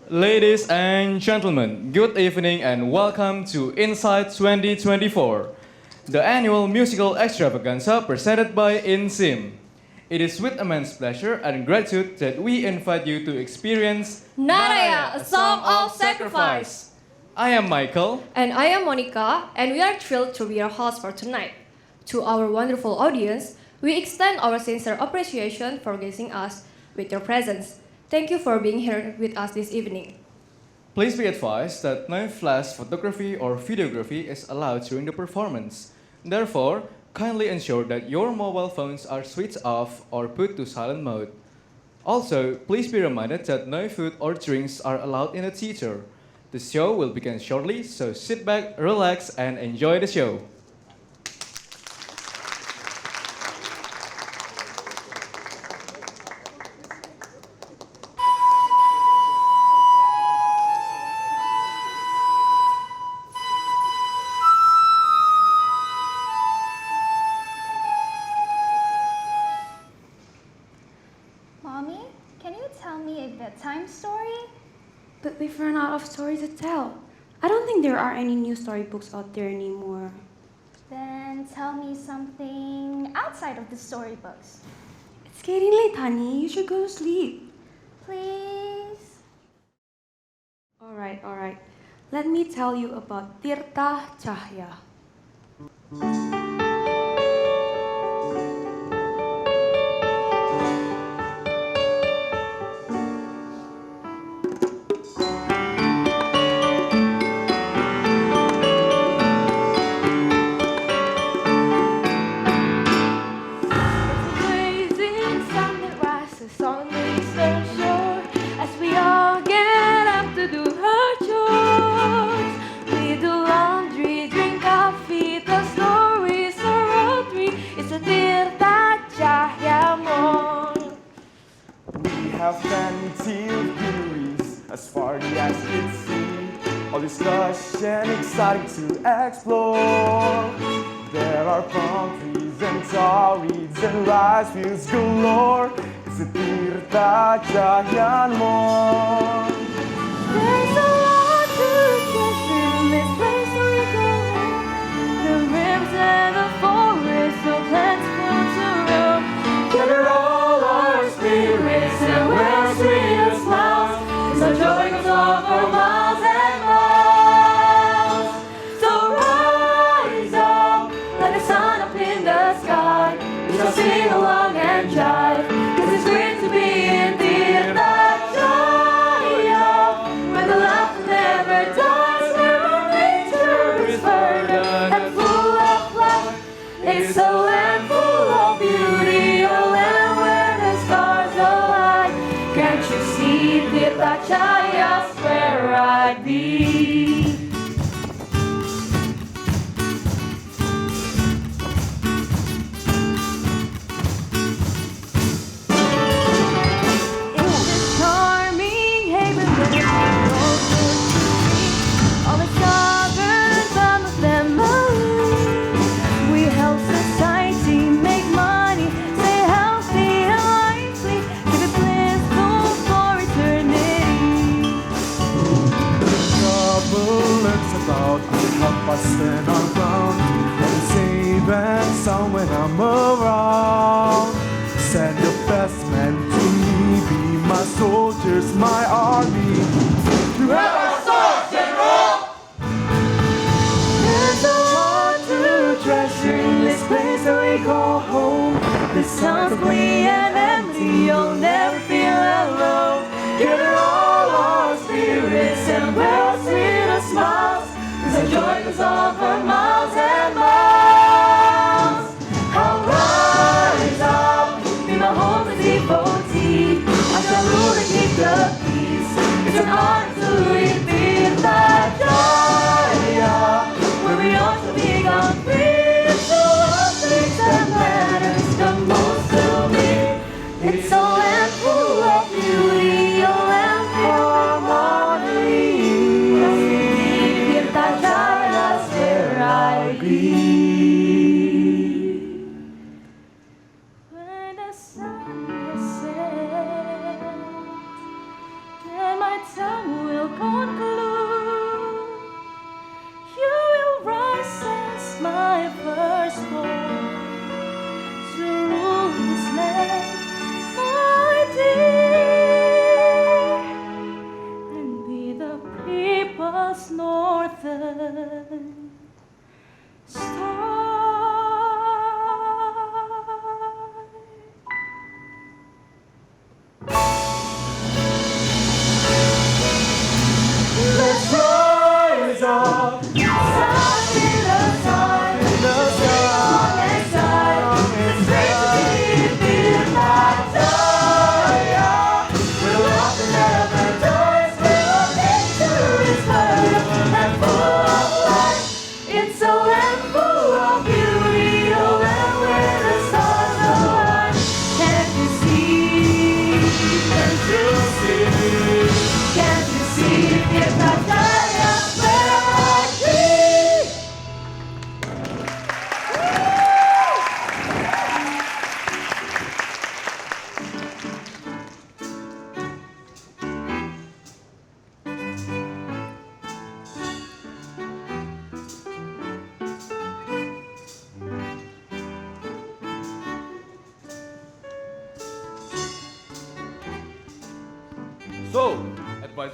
Ladies and gentlemen, good evening and welcome to InSIGHT 2024, the annual musical extravaganza presented by InSIM. It is with immense pleasure and gratitude that we invite you to experience NARAYA, a song of sacrifice. I am Michael. And I am Monica, and we are thrilled to be your host for tonight. To our wonderful audience, we extend our sincere appreciation for gracing us with your presence. Thank you for being here with us this evening. Please be advised that no flash photography or videography is allowed during the performance. Therefore, kindly ensure that your mobile phones are switched off or put to silent mode. Also, please be reminded that no food or drinks are allowed in the theater. The show will begin shortly, so sit back, relax, and enjoy the show. Mommy, can you tell me a bedtime story? But we've run out of stories to tell. I don't think there are any new storybooks out there anymore. Then tell me something outside of the storybooks. It's getting late, honey. You should go to sleep. Please? Alright. Let me tell you about Tirta Cahya. On the eastern shore, as we all get up to do our chores. We do laundry, drink coffee, tell stories or rotary. It's a Tirta Cahya morn. We have plenty of theories as far as it see. All is lush and exciting to explore. There are palm trees and tar reeds and rice fields galore. It's a Tirta Cahya morn. There's a lot to treasure in this place where we go home. The rivers and the forests, so plentiful to roam. Gather all our spirits and we'll sweet as smiles. It's our joy goes on for miles and miles. So rise up like the sun up in the sky. We shall sing along and jive. It's great to be in Tirta Cahya, where the laughter never dies, where our nature is verdant and full of life. It's a land full of beauty, a land where the stars align. Can't you see Tirta Cahya's where I'd be? Stand our ground and save and sound when I'm around. Send your best men to me, be my soldiers, my army. You have our swords, General! There's a lot to treasure in this place that we call home. The sounds clean and empty, you'll never feel alone. Gather all our spirits and we'll sweet a smiles. Cause our joy goes on for miles and miles. I'll rise up, be my home's devotee. I shall rule and keep the peace. It's an honor to lead Tirta Cahya, where we ought to become free. It's the one thing that matters the most to me. It's a land full of beauty, a land full of harmony. Tirta Cahya's where I be.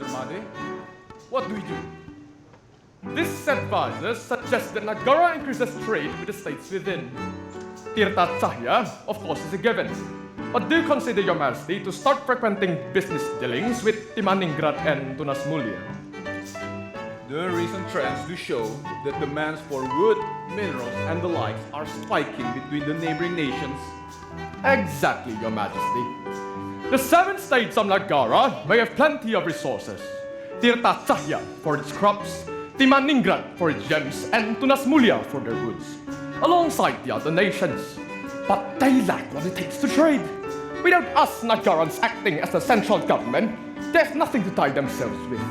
advisor, Made. What do we do? This advisor suggests that Nagara increases trade with the states within. Tirta Cahya, of course, is a given. But do consider, Your Majesty, to start frequenting business dealings with Timaningrat and Tunas Mulia. The recent trends do show that demands for wood, minerals, and the likes are spiking between the neighboring nations. Exactly, Your Majesty. The 7 states of Nagara may have plenty of resources. Tirta Cahya for its crops, Timaningrat for its gems, and Tunas Mulia for their goods, alongside the other nations. But they lack what it takes to trade. Without us Nagarans acting as the central government, they have nothing to tie themselves with.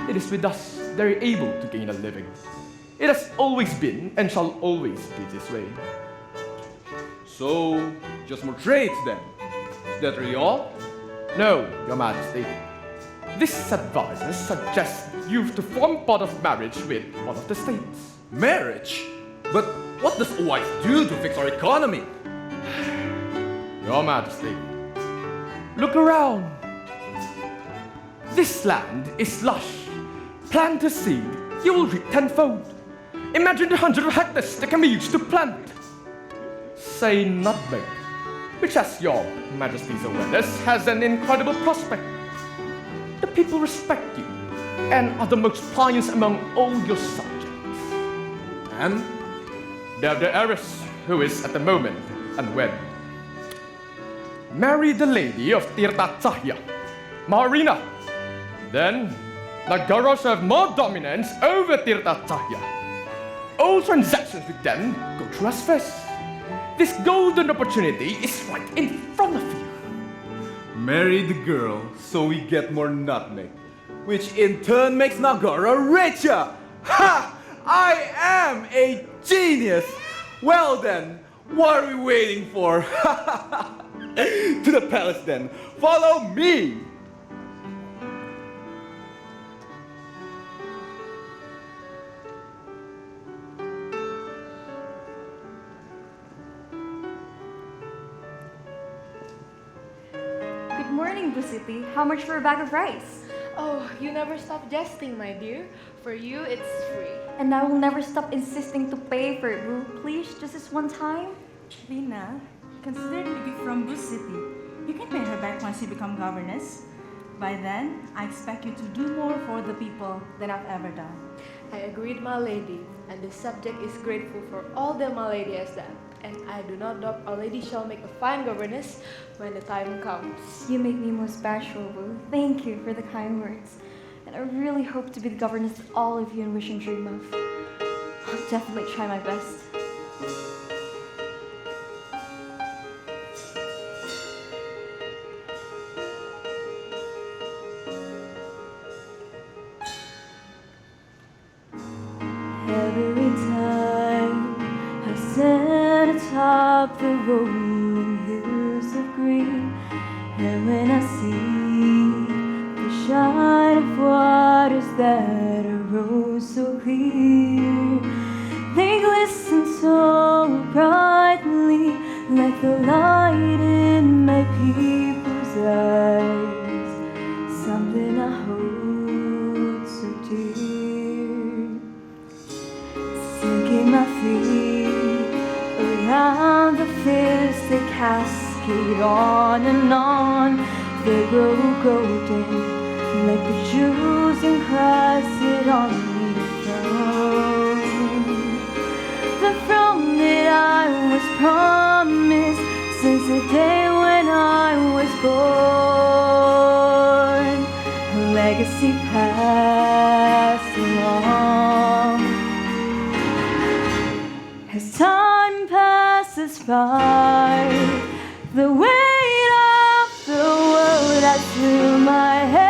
It is with us they are able to gain a living. It has always been and shall always be this way. So, just more trades then? Is that really all? No, Your Majesty. This advisor suggests you to form part of marriage with one of the states. Marriage? But what does a wife do to fix our economy? Your Majesty, look around. This land is lush. Plant a seed, you will reap tenfold. Imagine the hundreds of hectares that can be used to plant. Say nutmeg, which, as Your Majesty's awareness, has an incredible prospect. The people respect you and are the most pious among all your subjects. And They have the heiress, who is at the moment unwed. Marry the lady of Tirta Cahya, Mahara. Then, Nagara shall have more dominance over Tirta Cahya. All transactions with them go through us first. This golden opportunity is right in front of you. marry the girl so we get more nutmeg, which in turn makes Nagara richer! Ha! I am a genius! Well then, what are we waiting for? To the palace then, follow me! Good morning, Busiti. How much for a bag of rice? Oh, you never stop jesting, my dear. For you, it's free. And I will never stop insisting to pay for it, Boo. Please, just this one time. Lina, considering the gift from Bruce City, you can pay her back once you become governess. By then, I expect you to do more for the people than I've ever done. I agreed, my lady, and the subject is grateful for all that my lady has done. And I do not doubt our lady shall make a fine governess when the time comes. You make me most bashful, Boo. Thank you for the kind words. And I really hope to be the governess that all of you in Wish and dream of. I'll definitely try my best. Every time I stand atop the rolling hills of green, and when I see the shine of waters that arose so clear, they glisten so brightly like the light in my people's eyes, something I hold so dear. Sinking my feet around the fields, they cascade on and on. They grow golden like the jewels encrusted on the throne. The throne that I was promised since the day when I was born. A legacy passed along. As time passes by, the weight of the world has through my hands.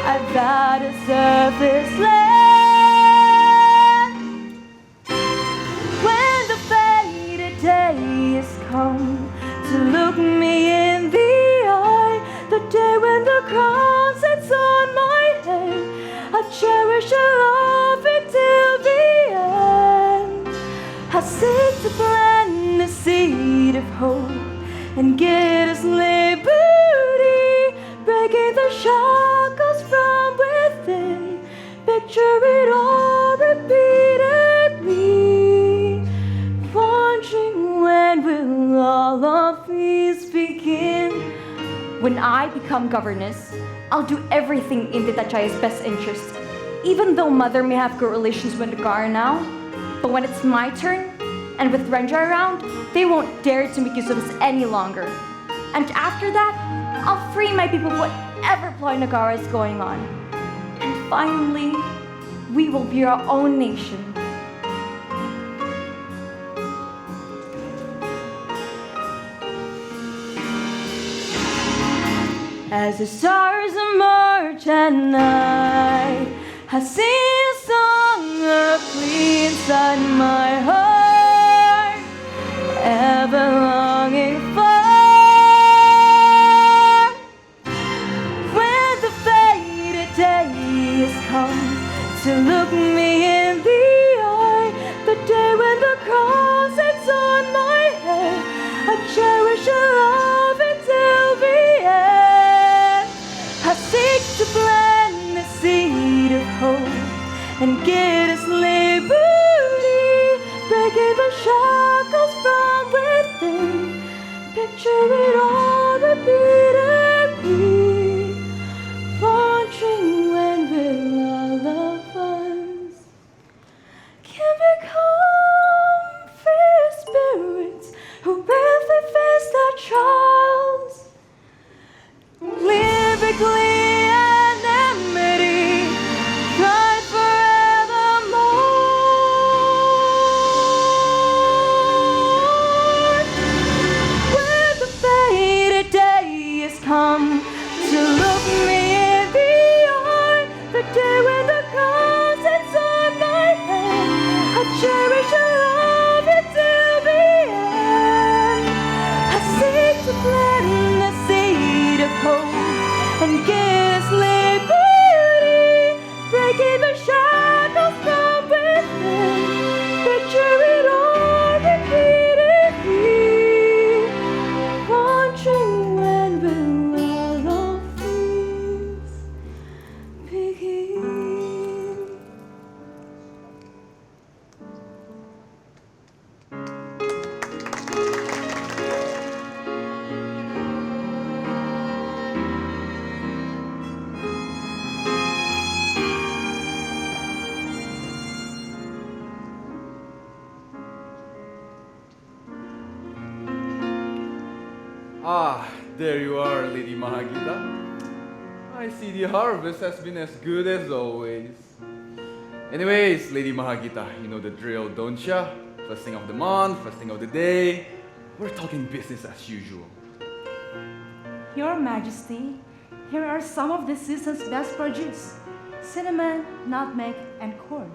I vow to serve this land. When the fated day is come to look me in the eye, the day when the crown sits on my head, I cherish a love it till the end. I seek to plant the seed of hope and get us liberty, breaking the shadow Picture it all repeatedly, wondering when will all of these begin. When I become governess, I'll do everything in Tita Chaya's best interest, even though mother may have good relations with Nagara now. But when it's my turn, and with Renja around, they won't dare to make use of us any longer. And after that, I'll free my people of whatever ploy Nagara is going on. And finally, we will be our own nation. As the stars emerge at night, I sing a song of plea inside my heart, ever longing for. When the faded day has come to look me in the eye, the day when the cross sits on my head, I cherish your love until the end. I seek to plant the seed of hope and get us liberty, breaking the shackles from within. Picture it all repeatedly, wondering when will all of us can become free spirits who bravely face their trials. Lyrically and enmity, fight forevermore. When the faded day has come to look me in the eye, the day when the cross sits on my head, I cherish your love until the end. I seek to plant the seed of hope and give us liberty, breaking the shackles from within. Picture it all repeatedly, wondering when will all of these begin. Ah, there you are, Lady Mahagita. I see the harvest has been as good as always. Anyways, Lady Mahagita, you know the drill, don't ya? First thing of the month, first thing of the day. We're talking business as usual. Your Majesty, here are some of this season's best produce: cinnamon, nutmeg, and corn.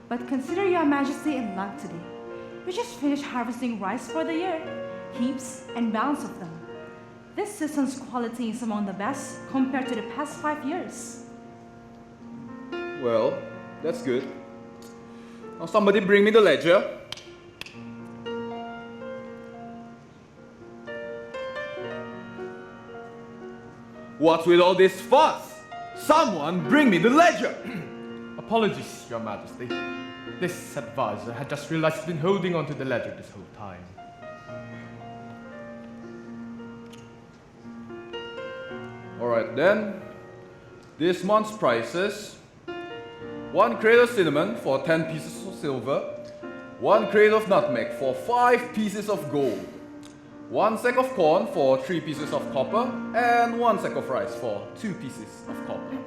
But consider Your Majesty in luck today. We just finished harvesting rice for the year, heaps and mounds of them. This season's quality is among the best compared to the past 5 years. Well, that's good. Now somebody bring me the ledger. What's with all this fuss? Someone bring me the ledger! Apologies, Your Majesty. This advisor had just realized he's been holding on to the ledger this whole time. Alright then, this month's prices: 1 crate of cinnamon for 10 pieces of silver, 1 crate of nutmeg for 5 pieces of gold, 1 sack of corn for 3 pieces of copper, and 1 sack of rice for 2 pieces of copper.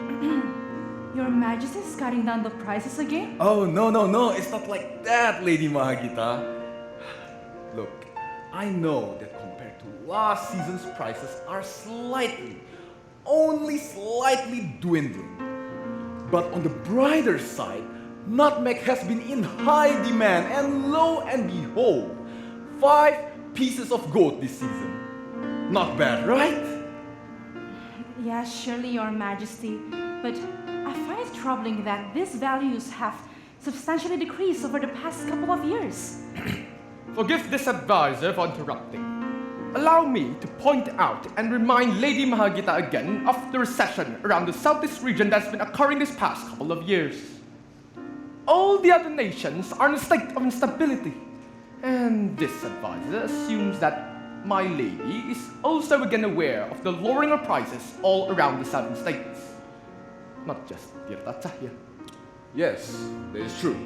Your Majesty is cutting down the prices again? Oh, no, it's not like that, Lady Mahagita. Look, I know that compared to last season's prices are only slightly dwindling. But on the brighter side, nutmeg has been in high demand, and lo and behold, 5 pieces of gold this season. Not bad, right? Yes, surely, Your Majesty. But I find it troubling that these values have substantially decreased over the past couple of years. Forgive this advisor for interrupting. Allow me to point out and remind Lady Mahagita again of the recession around the southeast region that's been occurring this past couple of years. all the other nations are in a state of instability. And this advisor assumes that my lady is also again aware of the lowering of prices all around the 7 states. Not just Tirta Cahya. Yes, that is true.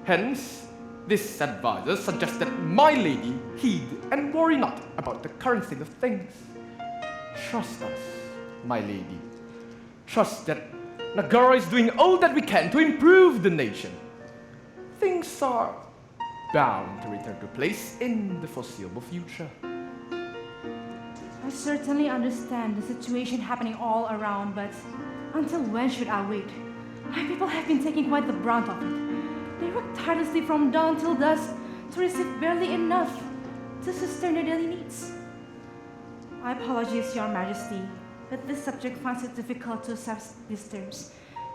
Hence, this advisor suggests that my lady heed and worry not about the current state of things. Trust us, my lady. Trust that Nagara is doing all that we can to improve the nation. Things are bound to return to place in the foreseeable future. I certainly understand the situation happening all around, but until when should I wait? My people have been taking quite the brunt of it. They work tirelessly from dawn till dusk to receive barely enough to sustain their daily needs. I apologize, Your Majesty, but this subject finds it difficult to accept these terms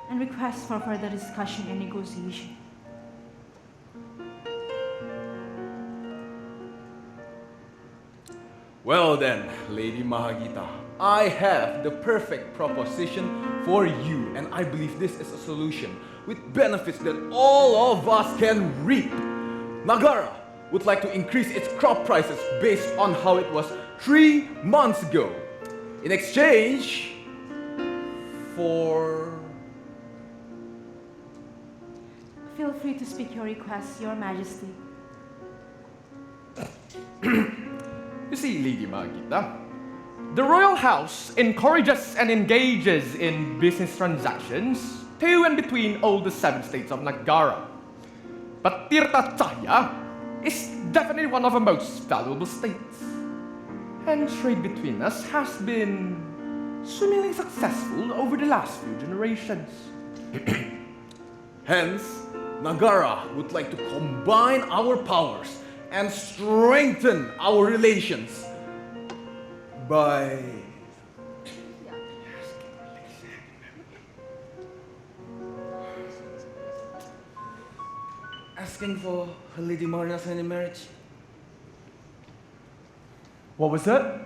and request for further discussion and negotiation. Well then, Lady Mahagita, I have the perfect proposition for you, and I believe this is a solution with benefits that all of us can reap. Nagara would like to increase its crop prices based on how it was 3 months ago. In exchange for... Feel free to speak your request, Your Majesty. You see, Lady Mahagita, the royal house encourages and engages in business transactions to and between all the 7 states of Nagara. But Tirta Cahya is definitely one of the most valuable states. And trade between us has been swimmingly successful over the last few generations. Hence, Nagara would like to combine our powers and strengthen our relations by asking for her Lady Marina's hand in marriage. What was that?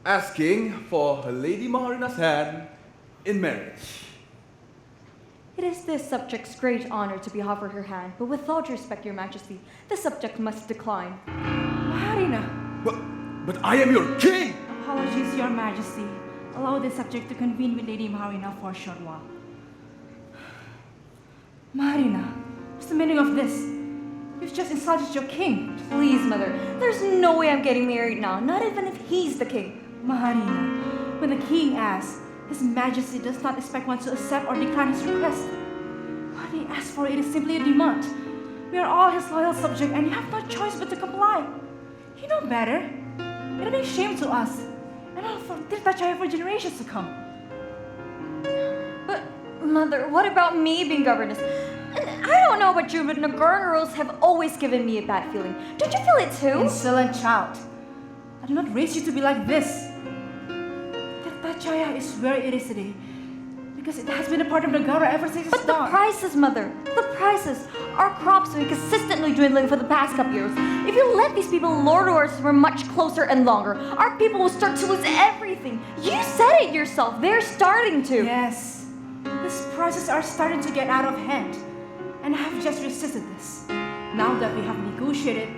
Asking for her Lady Marina's hand in marriage. It is this subject's great honor to be offered her hand, but with all due respect, Your Majesty, the subject must decline. Maharina! But I am your king! Apologies, Your Majesty. Allow the subject to convene with Lady Maharina for a short while. Maharina, what's the meaning of this? You've just insulted your king. Please, Mother, there's no way I'm getting married now, not even if he's the king. Maharina, when the king asks, His Majesty does not expect one to accept or decline his request. What he asks for it is simply a demand. We are all his loyal subject and you have no choice but to comply. You know better. It'll be a shame to us and all for Tirta Cahya for generations to come. But, Mother, what about me being governess? And I don't know about you, but Nagara rules have always given me a bad feeling. Don't you feel it too? Insolent child. I did not raise you to be like this. Tirta Cahya is where it is today because it has been a part of Nagara ever since its But the dawn. prices, Mother, the prices. Our crops have been consistently dwindling for the past couple years. If you let these people lord over us for much closer and longer, our people will start to lose everything. You said it yourself. They're starting to. Yes, these prices are starting to get out of hand, and I have just resisted this. Now that we have negotiated,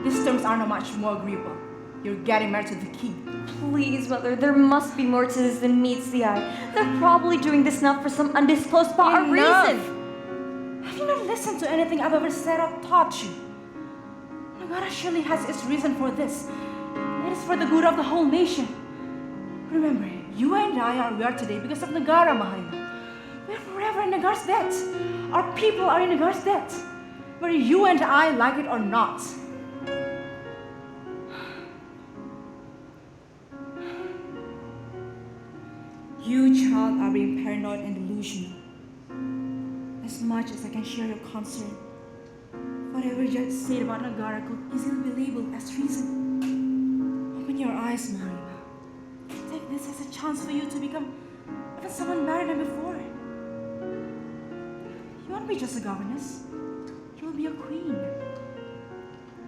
these terms are not much more agreeable. You're getting married to the king. Please, Mother, there must be more to this than meets the eye. They're probably doing this now for some undisclosed Enough. reason. Have you not listened to anything I've ever said or taught you? Nagara surely has its reason for this. It is for the good of the whole nation. Remember, you and I are where we are today because of Nagara, Maharina. We are forever in Nagara's debt. Our people are in Nagara's debt, whether you and I like it or not. You, child, are being paranoid and delusional. As much as I can share your concern, whatever Judge said about Nagara could easily be labeled as treason. Open your eyes, Marina. Take this as a chance for you to become even someone married than before. You won't be just a governess. You will be a queen.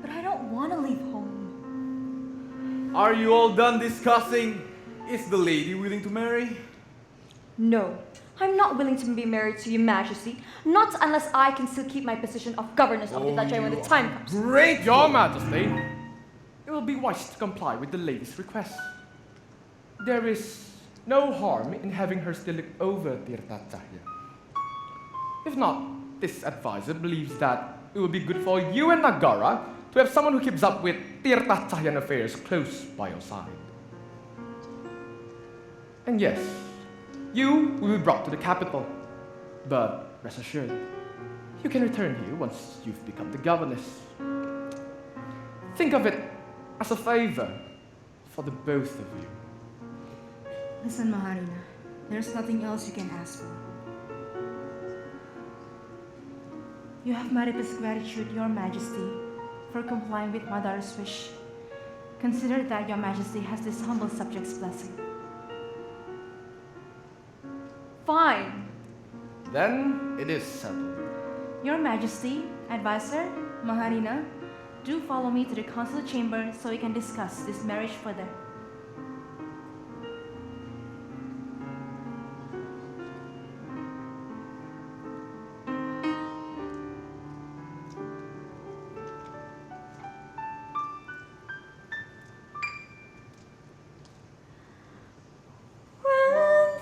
But I don't want to leave home. Are you all done discussing? Is the lady willing to marry? No, I'm not willing to be married to your majesty, not unless I can still keep my position of governess of the Dutchy when the time comes. Great, Your Majesty. It will be wise to comply with the lady's request. There is no harm in having her still look over Tirta Cahya. If not, this advisor believes that it would be good for you and Nagara to have someone who keeps up with Tirta Cahyan affairs close by your side. And yes, you will be brought to the capital, but rest assured, you can return here once you've become the governess. Think of it as a favor for the both of you. Listen, Maharina, there's nothing else you can ask for. You have my deepest gratitude, Your Majesty, for complying with my daughter's wish. Consider that Your Majesty has this humble subject's blessing. Fine. Then it is settled. Your Majesty, Advisor, Maharina, do follow me to the council chamber so we can discuss this marriage further. When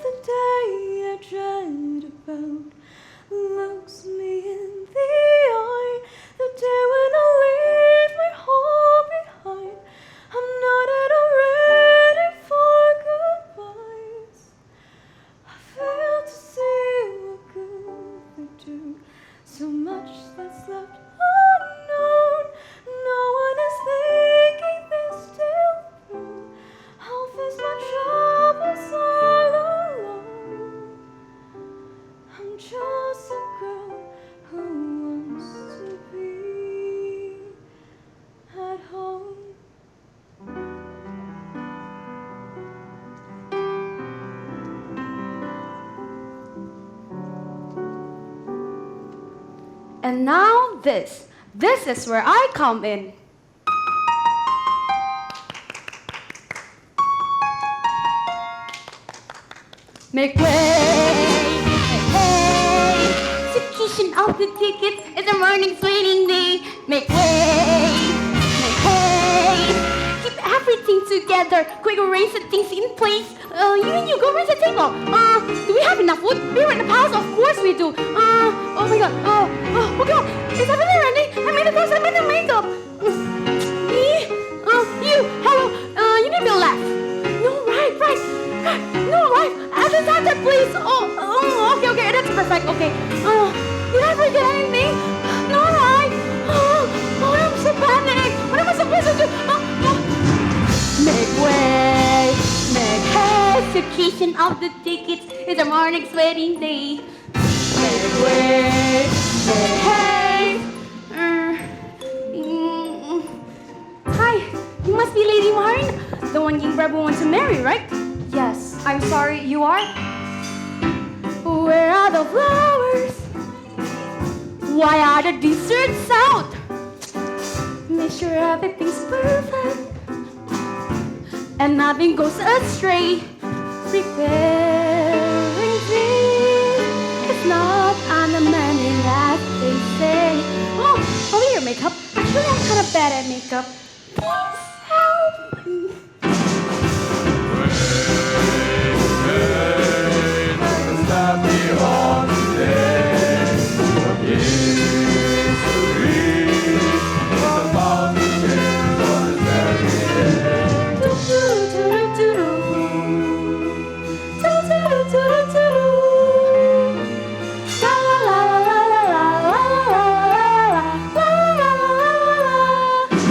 the day I dread about looks me in the eye, the day when I leave my home behind, I'm not at all ready for goodbyes. I fail to see what good they do, so much that's left unknown. No one is thinking this still through. I'll face my troubles all alone. I'm just a girl who wants to be at home. And now this. This is where I come in. Make way, execution of the ticket is a morning's waiting day. Make way, keep everything together. Quick arrange the things in place. You go raise the table. Do we have enough wood? We're in the palace, of course we do. Oh my god. Oh god, is everything ready? I made the clothes, I made the makeup. Me? You, hello. You need to laugh. No, right. No, right. At the center, please. Okay, that's perfect. Okay. Did I forget anything? No, right. I'm so panicked. What am I supposed to do? Make way, make haste. Execution of the tickets is a morning's wedding day. Make way, make haste. Hi, you must be Lady Mahara, the one King Prabhu wants to marry, right? Yes, I'm sorry, you are? Where are the flowers? Why are the desserts out? Make sure everything's perfect and nothing goes astray. Preparing things, it's not undemanding as they say. Oh, your makeup. Actually, I'm kind of bad at makeup. Please help me.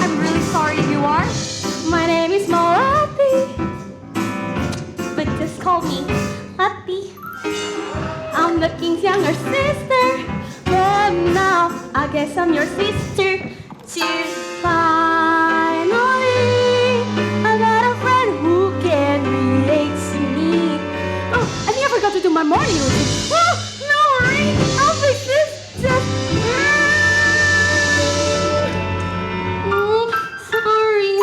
I'm really sorry, you are? My name is Morati, but just call me Happy. I'm the king's younger sister, but now I guess I'm your sister too. Finally, I got a friend who can relate to me. Oh, I think I forgot to do my morning routine. Oh, no worry, I'll fix this. Just sorry.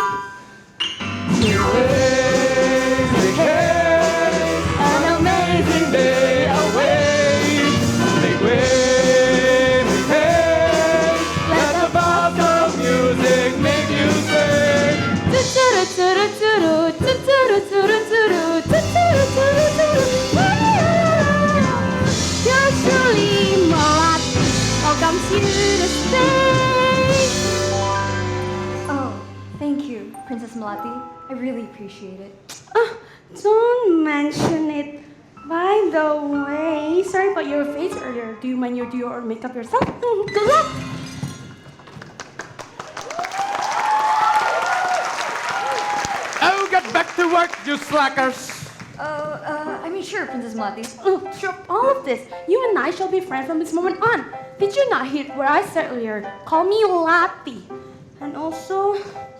An amazing day. Princess Melati. I really appreciate it. Don't mention it. By the way, sorry about your face earlier. Do you mind you do your makeup yourself? Good luck! Oh, get back to work, you slackers! Sure, Princess Melati. Sure, all of this. You and I shall be friends from this moment on. Did you not hear what I said earlier? Call me Lati. And also,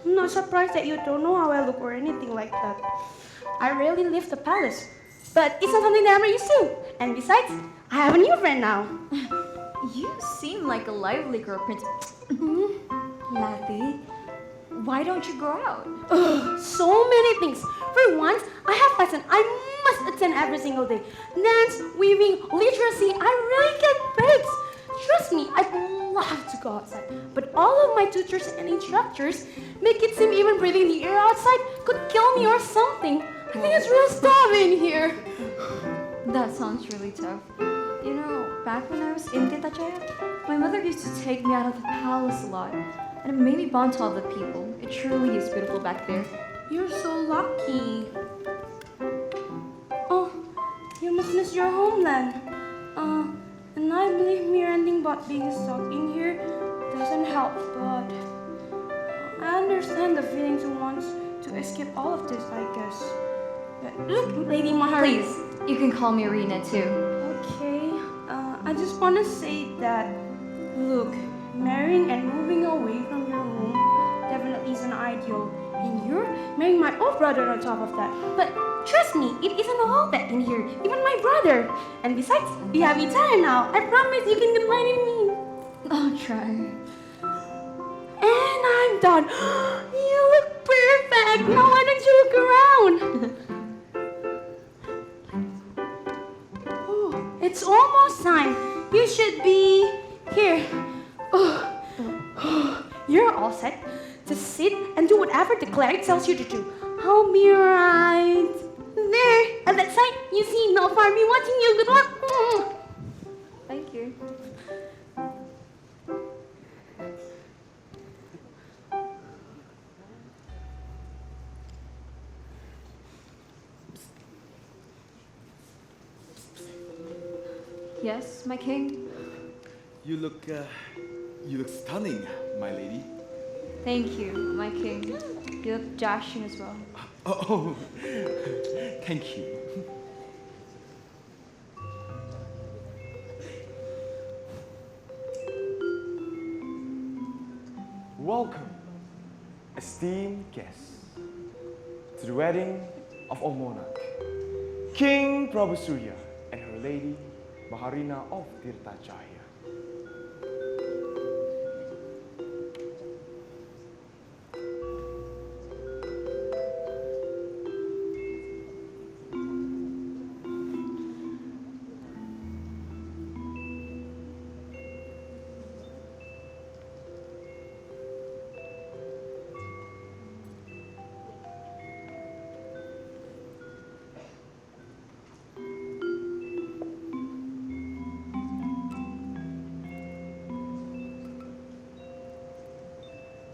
I'm not surprised that you don't know how I look or anything like that. I rarely leave the palace. But it's not something that I'm not used to. And besides, I have a new friend now. You seem like a lively girl, Princess. Lati, why don't you go out? So many things. For once, I have lesson I must attend every single day. Dance, weaving, literacy, I really get breaks. Trust me, I'd love to go outside. But all of my tutors and instructors make it seem even breathing the air outside could kill me or something. I think it's real tough in here. That sounds really tough. You know, back when I was in Tita Chaya, my mother used to take me out of the palace a lot. And it made me bond to all the people. It truly is beautiful back there. You're so lucky. Oh, you must miss your homeland. And I believe me renting but being stuck in here doesn't help, but I understand the feeling to want to escape all of this, I guess. But look, Lady Mahara. Please, you can call me Rina too. Okay, I just want to say that, look, marrying and moving away from your home definitely isn't ideal. And you're marrying my old brother on top of that. But trust me, it isn't all that in here, even my brother. And besides, we have each other now. I promise you can confide in me. I'll try. And I'm done. You look perfect. Now why don't you look around? Oh, it's almost time. You should be here. You're all set. Just sit and do whatever the cleric tells you to do. I'll be right there. At that side, you see no far me watching you. Good luck. Thank you. Yes, my king? You look stunning, my lady. Thank you, my king. You look dashing as well. Oh, thank you. Welcome, esteemed guests, to the wedding of our monarch, King Prabu Surya and her lady, Maharina of Tirta Cahaya.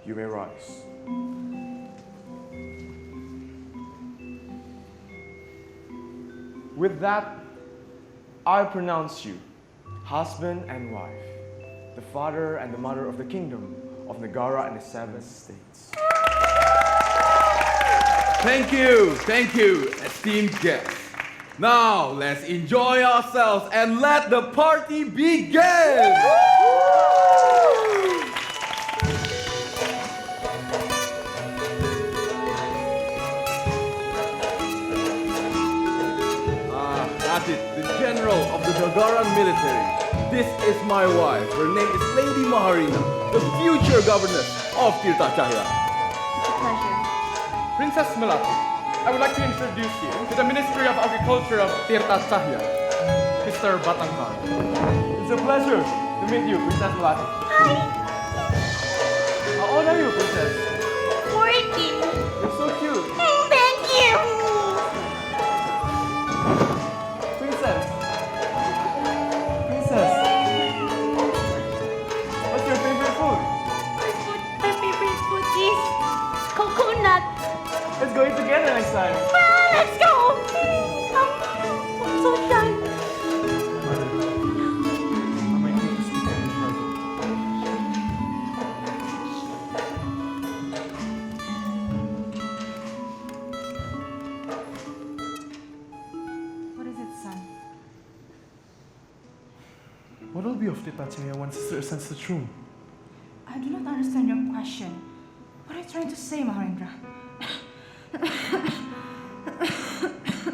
You may rise. With that, I pronounce you husband and wife, the father and the mother of the kingdom of Nagara and the 7 states. Thank you, esteemed guests. Now let's enjoy ourselves and let the party begin! That's it, the general of the Nagaran military. This is my wife. Her name is Lady Maharina, the future governess of Tirta Cahaya. It's a pleasure. Princess Melati, I would like to introduce you to the Ministry of Agriculture of Tirta Cahaya, Mr. Batangkar. It's a pleasure to meet you, Princess Melati. Hi. How old are you, Princess? 14. You're so cute. Thank you. Princess. Princess. What's your favorite food? My favorite food is coconut Let's go eat together next time. Let's go! I'm so shy. I might need to speak to you in private. What is it, son? What will be of Tita Chaya once Sister ascends the throne? I do not understand your question. What are you trying to say, Maharendra?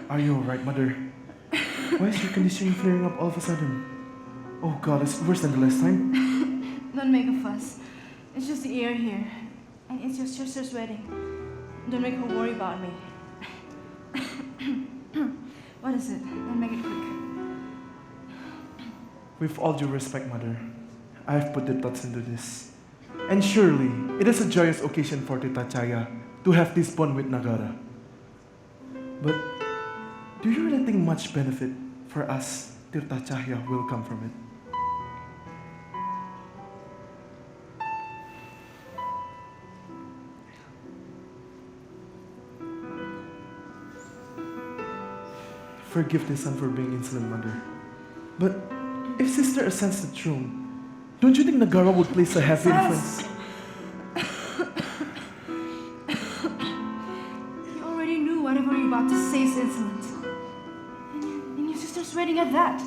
Are you alright, Mother? Why is your condition flaring up all of a sudden? Oh God, it's worse than the last time. Don't make a fuss. It's just the air here. And it's your sister's wedding. Don't make her worry about me. What is it? Don't make it quick. With all due respect, Mother, I have put the thoughts into this. And surely, it is a joyous occasion for Tita Chaya to have this bond with Nagara. But do you really think much benefit for us, Tita Chaya, will come from it? Forgive the son for being insolent, Mother. But if Sister ascends the throne, don't you think Nagara would place a heavy influence? You already knew whatever you're about to say is insolent. And your sister's wedding at that.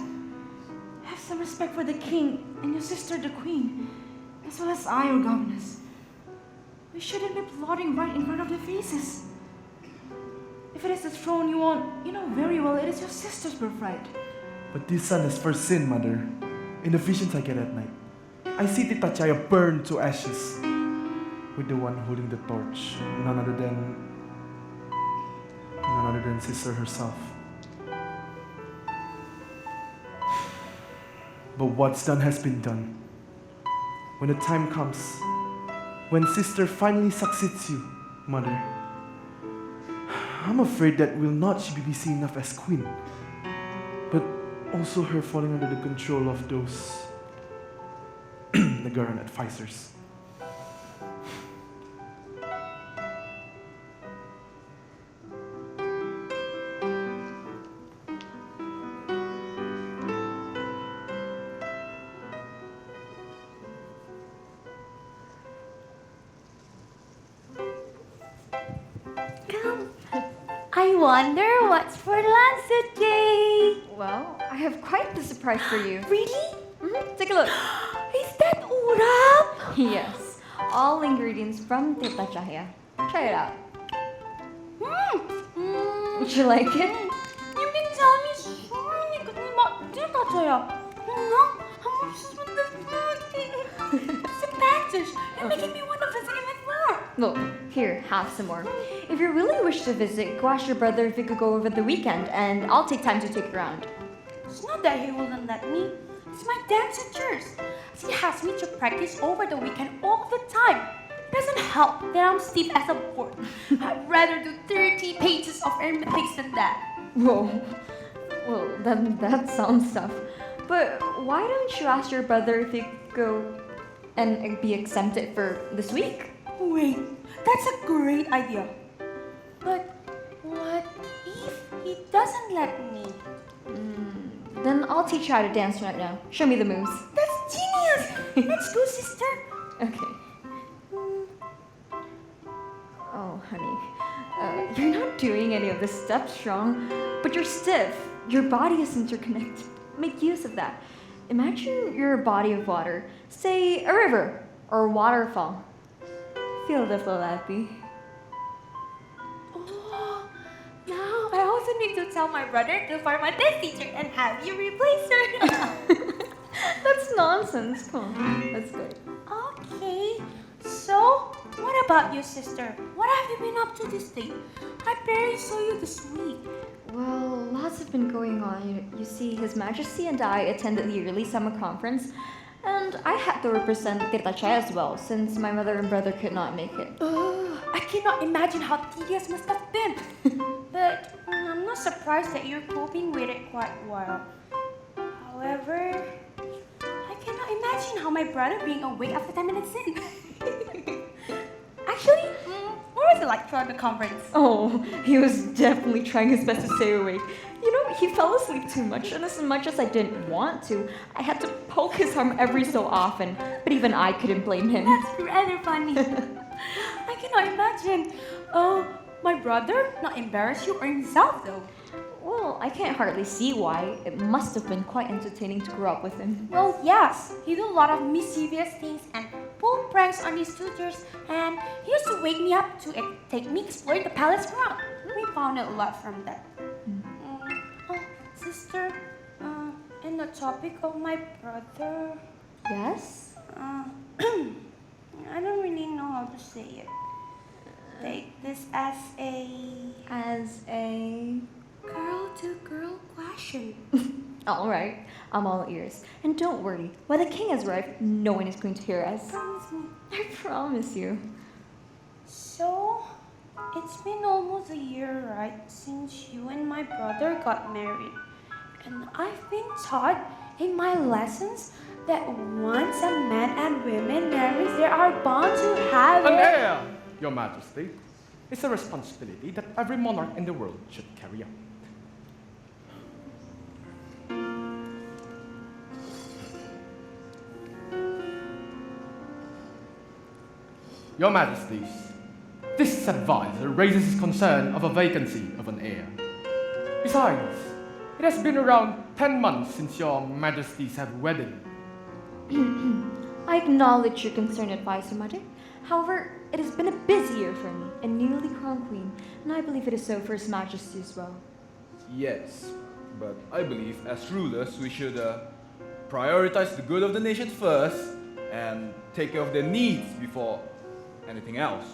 Have some respect for the king and your sister, the queen, as well as I, your governess. We shouldn't be plotting right in front of their faces. If it is the throne you want, you know very well it is your sister's birthright. But this son has first sinned, Mother. In the visions I get at night, I see Tita Chaya burn to ashes, with the one holding the torch, none other than Sister herself. But what's done has been done. When the time comes, when Sister finally succeeds you, Mother, I'm afraid that will not she be seen enough as queen, but also her falling under the control of those Nagaran advisors. I wonder what's for lunch today. Well, I have quite the surprise for you. Really? Take a look. Is that urap? Yes, all ingredients from Tita Chaya. Try it out. Would you like it? You've been telling me so many good things about Tita Chaya. No, I'm obsessed with the food. It's Spanish. You're making me want to visit him with more. Look, here, have some more. If you really wish to visit, go ask your brother if you could go over the weekend, and I'll take time to take you around. It's not that he wouldn't let me. It's my dance teachers. He has me to practice over the weekend all the time. It doesn't help that I'm stiff as a board. I'd rather do 30 pages of arithmetics than that. Whoa. Well, then that sounds tough. But why don't you ask your brother if you could go and be exempted for this week? Wait, that's a great idea. But what if he doesn't let me? Then I'll teach you how to dance right now. Show me the moves. That's genius! Let's go, sister. Okay. Oh, honey. You're not doing any of the steps wrong, but you're stiff. Your body is interconnected. Make use of that. Imagine you're a body of water, say a river or a waterfall. Feel the flow, Lappy. Oh, now I also need to tell my brother to find my dance teacher and have you replace her. That's nonsense. Come on, let's go. Okay, so what about you, sister? What have you been up to this day? I barely saw you this week. Well, lots have been going on. You see, His Majesty and I attended the yearly summer conference, and I had to represent Tita Chaya as well, since my mother and brother could not make it. I cannot imagine how tedious must have been. But I'm not surprised that you're coping with it quite well. However, I cannot imagine how my brother being awake after 10 minutes in. Actually, where was he like throughout the conference? Oh, he was definitely trying his best to stay awake. You know, he fell asleep too much, and as much as I didn't want to, I had to poke his arm every so often. But even I couldn't blame him. That's rather funny. I cannot imagine. Oh, my brother not embarrass you or himself though. Well, I can't hardly see why. It must have been quite entertaining to grow up with him. Well, yes, he do a lot of mischievous things and pull pranks on his tutors, and he used to wake me up to take me exploring the palace ground. We found out a lot from that. Oh, sister, in the topic of my brother, Yes? I don't really know how to say it. Take this as a girl-to-girl question. Alright, I'm all ears. And don't worry, when the king has arrived, no one is going to hear us. Promise me. I promise you. So, it's been almost a year, right, since you and my brother got married. And I've been taught in my lessons that once a man and woman marry, they are bound to have An a... heir, Your Majesty. It's a responsibility that every monarch in the world should carry out. Your Majesties, this advisor raises his concern of a vacancy of an heir. Besides, it has been around 10 months since Your Majesties have wedded. I acknowledge your concern, advisor, Mother. However, it has been a busy year for me, a newly crowned queen, and I believe it is so for His Majesty as well. Yes, but I believe as rulers we should prioritize the good of the nation first and take care of their needs before anything else.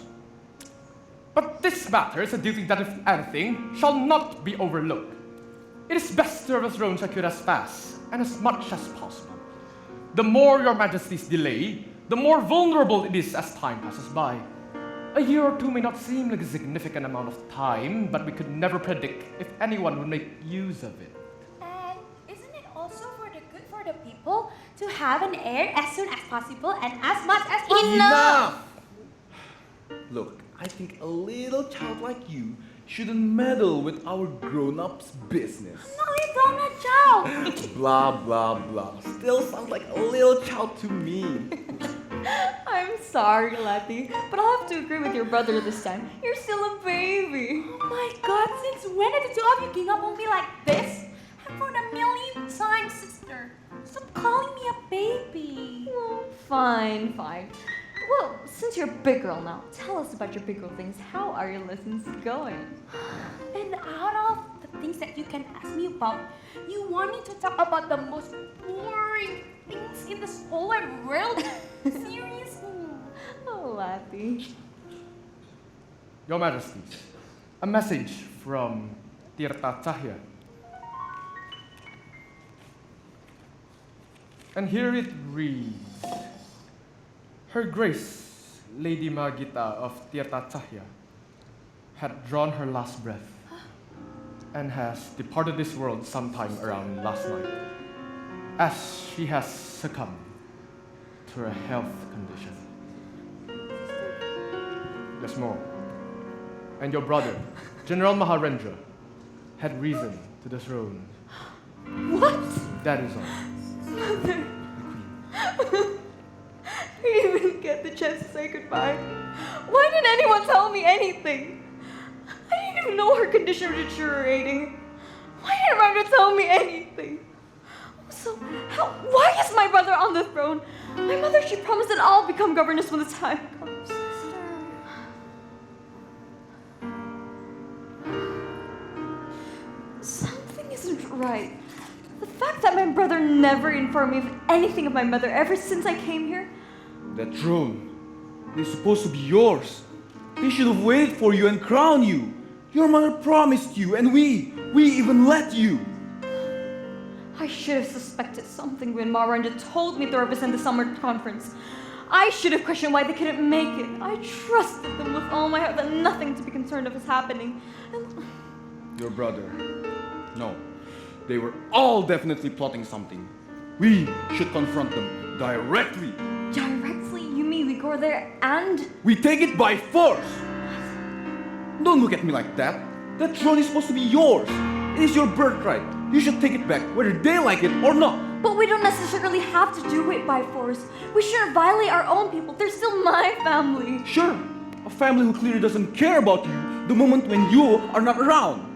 But this matter is a duty that, if anything, shall not be overlooked. It is best to have a throne secured as fast and as much as possible. The more Your Majesties delay, the more vulnerable it is as time passes by. A year or two may not seem like a significant amount of time, but we could never predict if anyone would make use of it. And isn't it also for the good for the people to have an heir as soon as possible and as much as possible? Enough! Look, I think a little child like you shouldn't meddle with our grown-ups' business. No, you don't know, child. Blah, blah, blah. Still sounds like a little child to me. I'm sorry, Letty, but I'll have to agree with your brother this time. You're still a baby. Oh my God, since when did the two of you gang up on me like this? And for the millionth time, sister, stop calling me a baby. Well, fine. Well, since you're a big girl now, tell us about your big girl things. How are your lessons going? And out of the things that you can ask me about, you want me to talk about the most boring things in this whole wide world? Seriously? Oh, Letty. Your Majesties, a message from Tirta Cahya. And here it reads, Her Grace, Lady Magita of Tirta Cahya, had drawn her last breath and has departed this world sometime around last night, as she has succumbed to a health condition. There's more. And your brother, General Maharendra, had risen to the throne. What? That is all. Mother. I didn't even get the chance to say goodbye. Why didn't anyone tell me anything? I didn't even know her condition was deteriorating. Why didn't Randra tell me anything? So, why is my brother on the throne? My mother, she promised that I'll become governess when the time comes. Something isn't right. The fact that my brother never informed me of anything of my mother ever since I came here. That throne is supposed to be yours. They should have waited for you and crowned you. Your mother promised you, and we even let you. I should have suspected something when Mahara told me to represent the summer conference. I should have questioned why they couldn't make it. I trusted them with all my heart that nothing to be concerned of is happening. And Your brother. No. They were all definitely plotting something. We should confront them directly. directly, you mean we go there and... We take it by force. Don't look at me like that. That throne is supposed to be yours. It is your birthright. You should take it back, whether they like it or not. But we don't necessarily have to do it by force. We shouldn't violate our own people. They're still my family. Sure, a family who clearly doesn't care about you the moment when you are not around.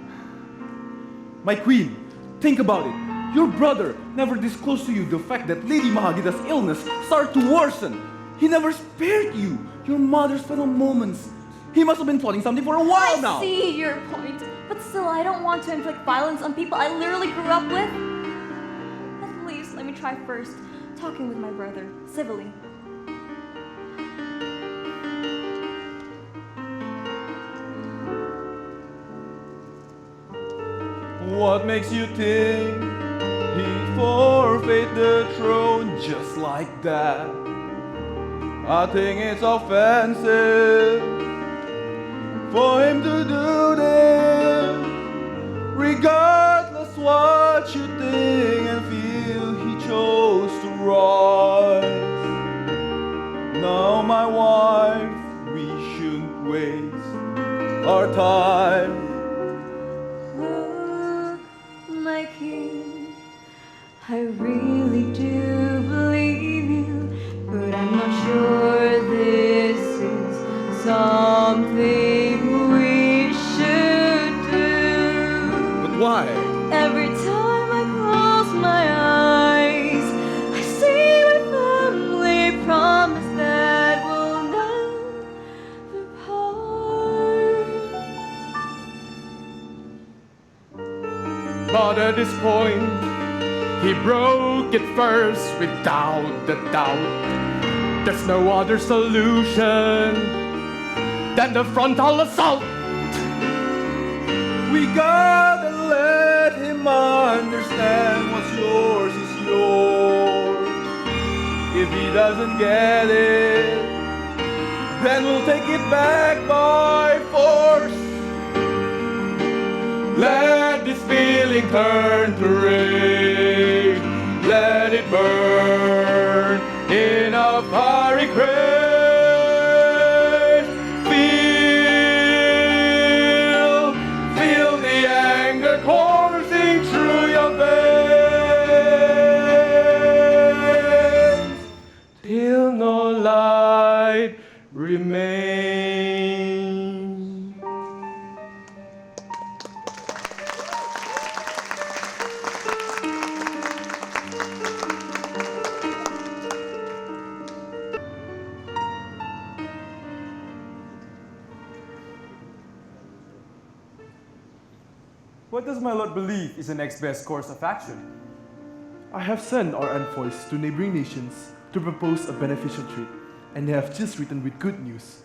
My queen, think about it. Your brother never disclosed to you the fact that Lady Mahagita's illness started to worsen. He never spared you, your mother's final moments. He must have been plotting something for a while now. I see your point. But still, I don't want to inflict violence on people I literally grew up with. At least let me try first, talking with my brother, civilly. What makes you think he'd forfeit the throne just like that? I think it's offensive for him to do this. Regardless what you think and feel, he chose to rise. Now my wife, we shouldn't waste our time. My king, I really do believe you, but I'm not sure this is something we should do. But why? Every time I close my eyes, I see my family promise that we'll never part. But at this point, he broke it first without a doubt. There's no other solution than the frontal assault. We gotta let him understand what's yours is yours. If he doesn't get it, then we'll take it back by force. Let this feeling turn to rage. Let it burn in a fiery crave. Feel the anger coursing through your veins till no light remains. What does my lord believe is the next best course of action? I have sent our envoys to neighboring nations to propose a beneficial treaty, and they have just written with good news.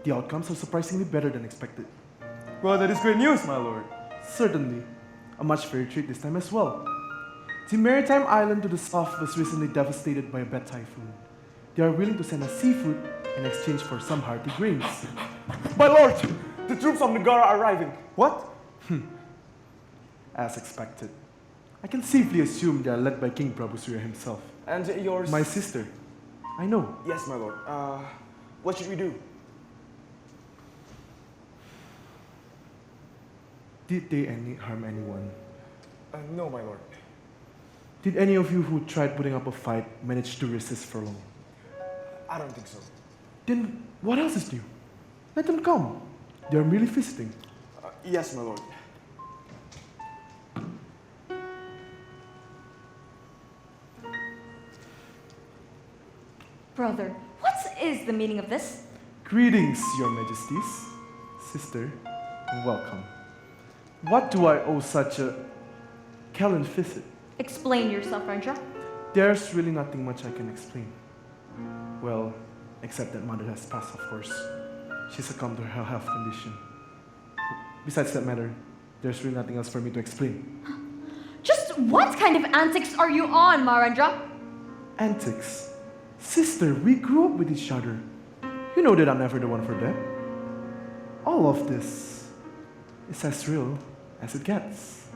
The outcomes are surprisingly better than expected. Well, that is great news, my lord. Certainly, a much fairer treat this time as well. The maritime island to the south was recently devastated by a bad typhoon. They are willing to send us seafood in exchange for some hearty grains. My lord, the troops of Nagara are arriving. What? As expected. I can safely assume they are led by King Prabhu Surya himself. And yours? My sister. I know. Yes, my lord. What should we do? Did they harm anyone? No, my lord. Did any of you who tried putting up a fight manage to resist for long? I don't think so. Then what else is new? Let them come. They are merely visiting. Yes, my lord. Brother, what is the meaning of this? Greetings, your majesties. Sister, welcome. What do I owe such a gallant visit? Explain yourself, Rendra. There's really nothing much I can explain. Well, except that mother has passed, of course. She succumbed to her health condition. Besides that matter, there's really nothing else for me to explain. Just what kind of antics are you on, Marendra? Antics? Sister, we grew up with each other. You know that I'm never the one for that. All of this is as real as it gets.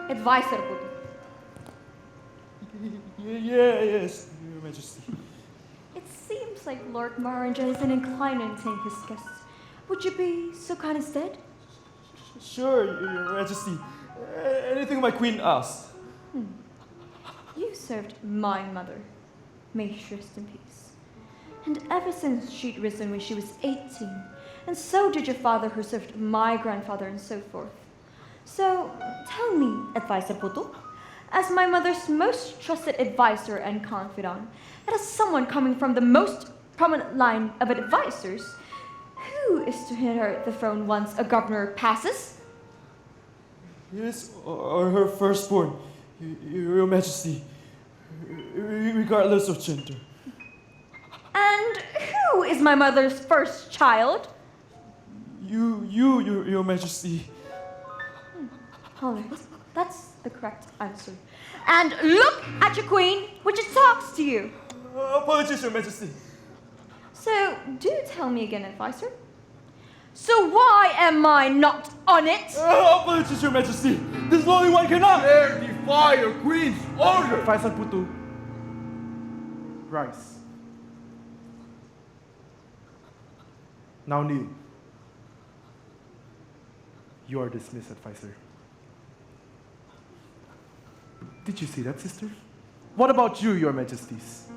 Advisable. Yes, your majesty. It seems like Lord Maharaja isn't inclined to entertain his guests. Would you be so kind instead? Sure, Your Majesty. Anything my queen asks. You served my mother. May she rest in peace. And ever since she'd risen when she was 18, and so did your father who served my grandfather and so forth. So, tell me, Advisor Putu, as my mother's most trusted advisor and confidant, and as someone coming from the most prominent line of advisors, who is to inherit the throne once a governor passes? His or her firstborn, Your Majesty, regardless of gender. And who is my mother's first child? Your Majesty. All right, that's the correct answer. And look at your queen, which it talks to you. Apologies, Your Majesty. So, do tell me again, advisor. So why am I not on it? Apologies, Your Majesty. This lonely one cannot. Dare defy your queen's order! Faisal Putu, rise. Now kneel. You are dismissed, advisor. Did you see that, sister? What about you, Your Majesties?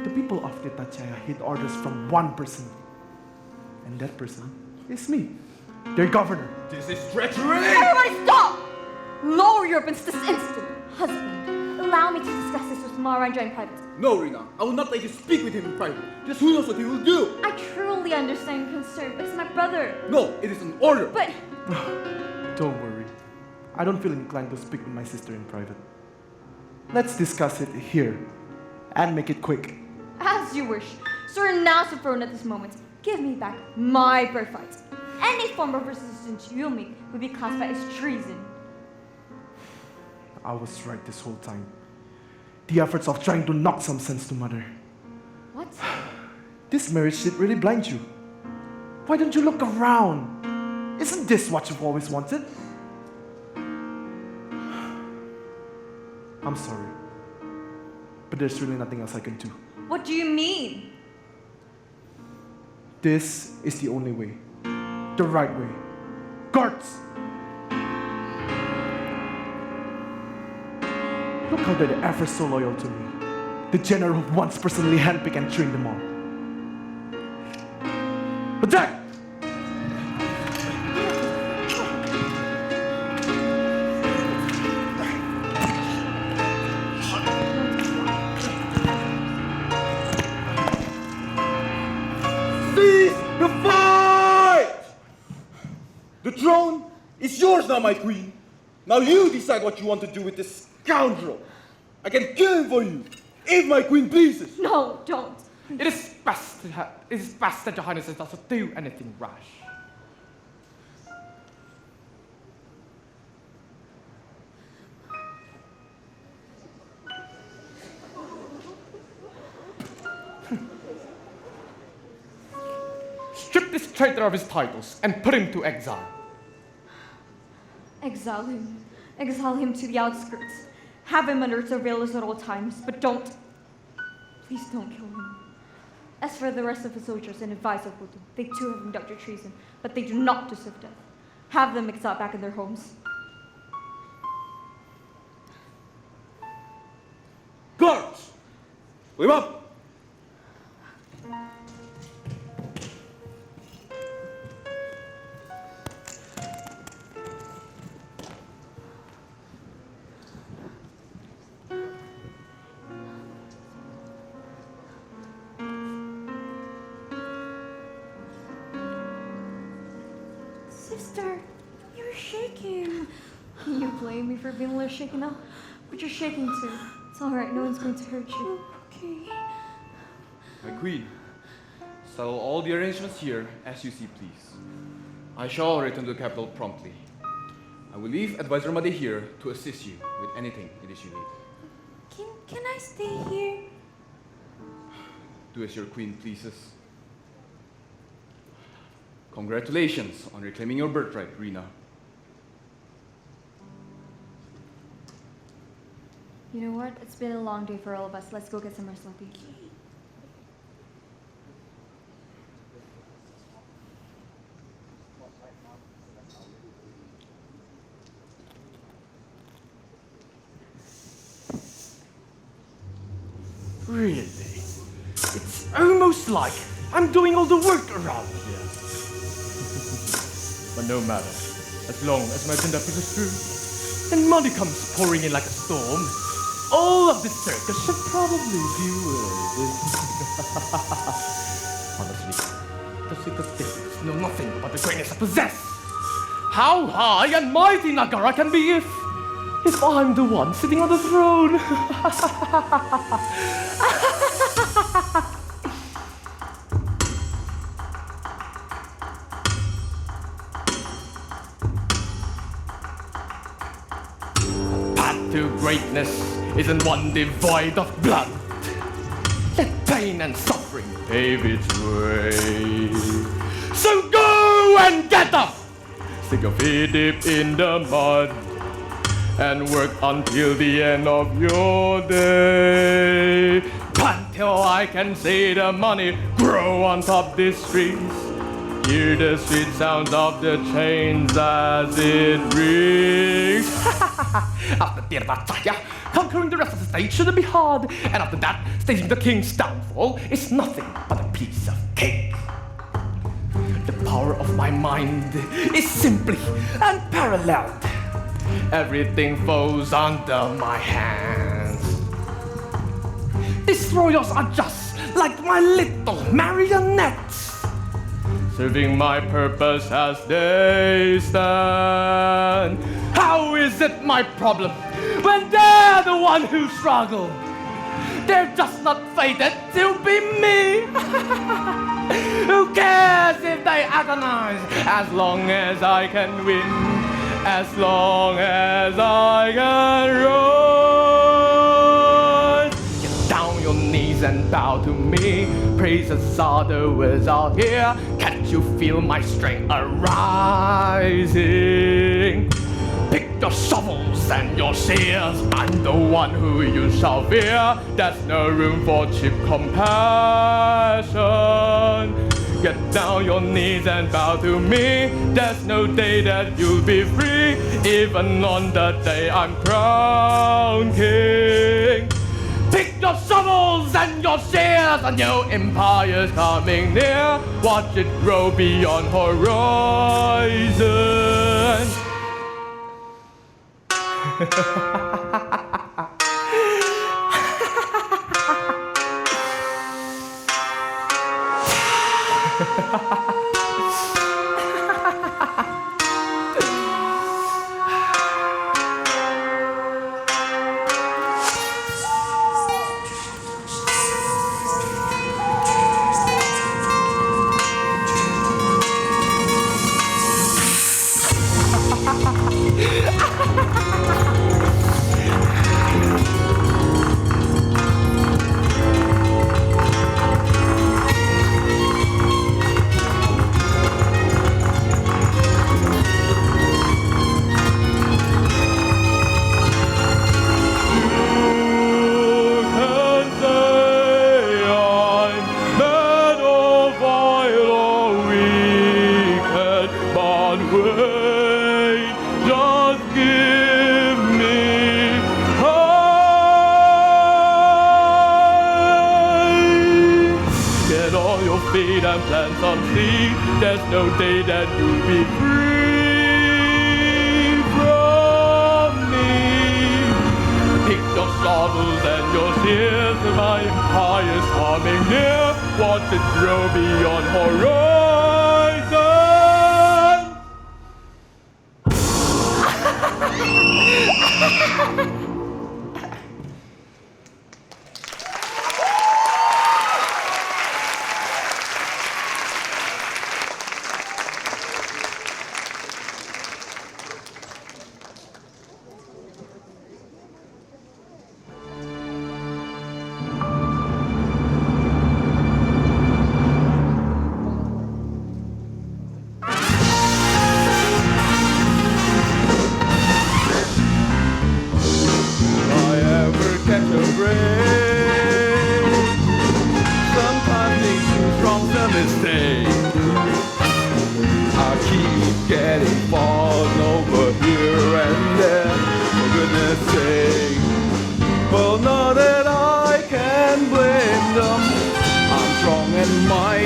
The people of Netachaya hid orders from one person. And that person is me, their governor. This is treachery! Everybody stop! Lower your weapons this instant. Husband, allow me to discuss this with Maharaja in private. No, Rina, I will not let you speak with him in private. Just who knows what he will do? I truly understand your concern, but he's my brother. No, it is an order. But Don't worry. I don't feel inclined to speak with my sister in private. Let's discuss it here and make it quick. as you wish. Sir, now the throne at this moment. Give me back my birthright. Any form of resistance you make would be classified as treason. I was right this whole time. The efforts of trying to knock some sense to Mother. What? This marriage did really blind you. Why don't you look around? Isn't this what you've always wanted? I'm sorry, but there's really nothing else I can do. What do you mean? This is the only way. The right way. Guards! Look how they're ever so loyal to me. The general who once personally handpicked and trained them all. Attack! Cease the fight! The throne is yours now, my queen. Now you decide what you want to do with this scoundrel. I can kill him for you, if my queen pleases. No, don't. It is best that your highness doesn't do anything rash. Strip this traitor of his titles and put him to exile. Exile him. Exile him to the outskirts. Have him under surveillance at all times, but don't. Please don't kill him. As for the rest of the soldiers and advisor Putu, they too have conducted treason, but they do not deserve death. Have them exiled back in their homes. Guards! Wait up! Sister, you're shaking. You blame me for being a little shaken up, but you're shaking too. It's alright, no one's going to hurt you. Okay. My queen, settle all the arrangements here as you see please. I shall return to the capital promptly. I will leave Advisor Made here to assist you with anything it is you need. Can I stay here? Do as your queen pleases. Congratulations on reclaiming your birthright, Rina. You know what? It's been a long day for all of us. Let's go get some rest, Lucky. almost like I'm doing all the work around here. But no matter, as long as my agenda pushes through and money comes pouring in like a storm, all of this circus should probably be worth it. Honestly, the sweetest things know nothing but the greatness I possess. How high and mighty Nagara can be if I'm the one sitting on the throne. Path to greatness isn't one devoid of blood. Let pain and suffering pave its way. So go and get up! Stick your feet deep in the mud and work until the end of your day. Until I can see the money grow on top these streets. Hear the sweet sounds of the chains as it rings. After Tirvataya, conquering the rest of the stage shouldn't be hard. And after that, staging the king's downfall is nothing but a piece of cake. The power of my mind is simply unparalleled. Everything falls under my hands. These royals are just like my little marionettes, serving my purpose as they stand. How is it my problem when they're the one who struggle? They're just not fated to be me. Who cares if they agonize, as long as I can win, as long as I can rise. Get down your knees and bow to me. Praises are the words I'll hear. Can't you feel my strength arising? Pick your shovels and your shears. I'm the one who you shall fear. There's no room for cheap compassion. Get down your knees and bow to me. There's no day that you'll be free, even on the day I'm crowned king. Pick your shovels and your shears. A new empire's coming near. Watch it grow beyond horizon. feet and plant some seed. There's no day that you'll be free from me. Pick your shovels and your shears, my empire's coming near. Watch it grow beyond horizon.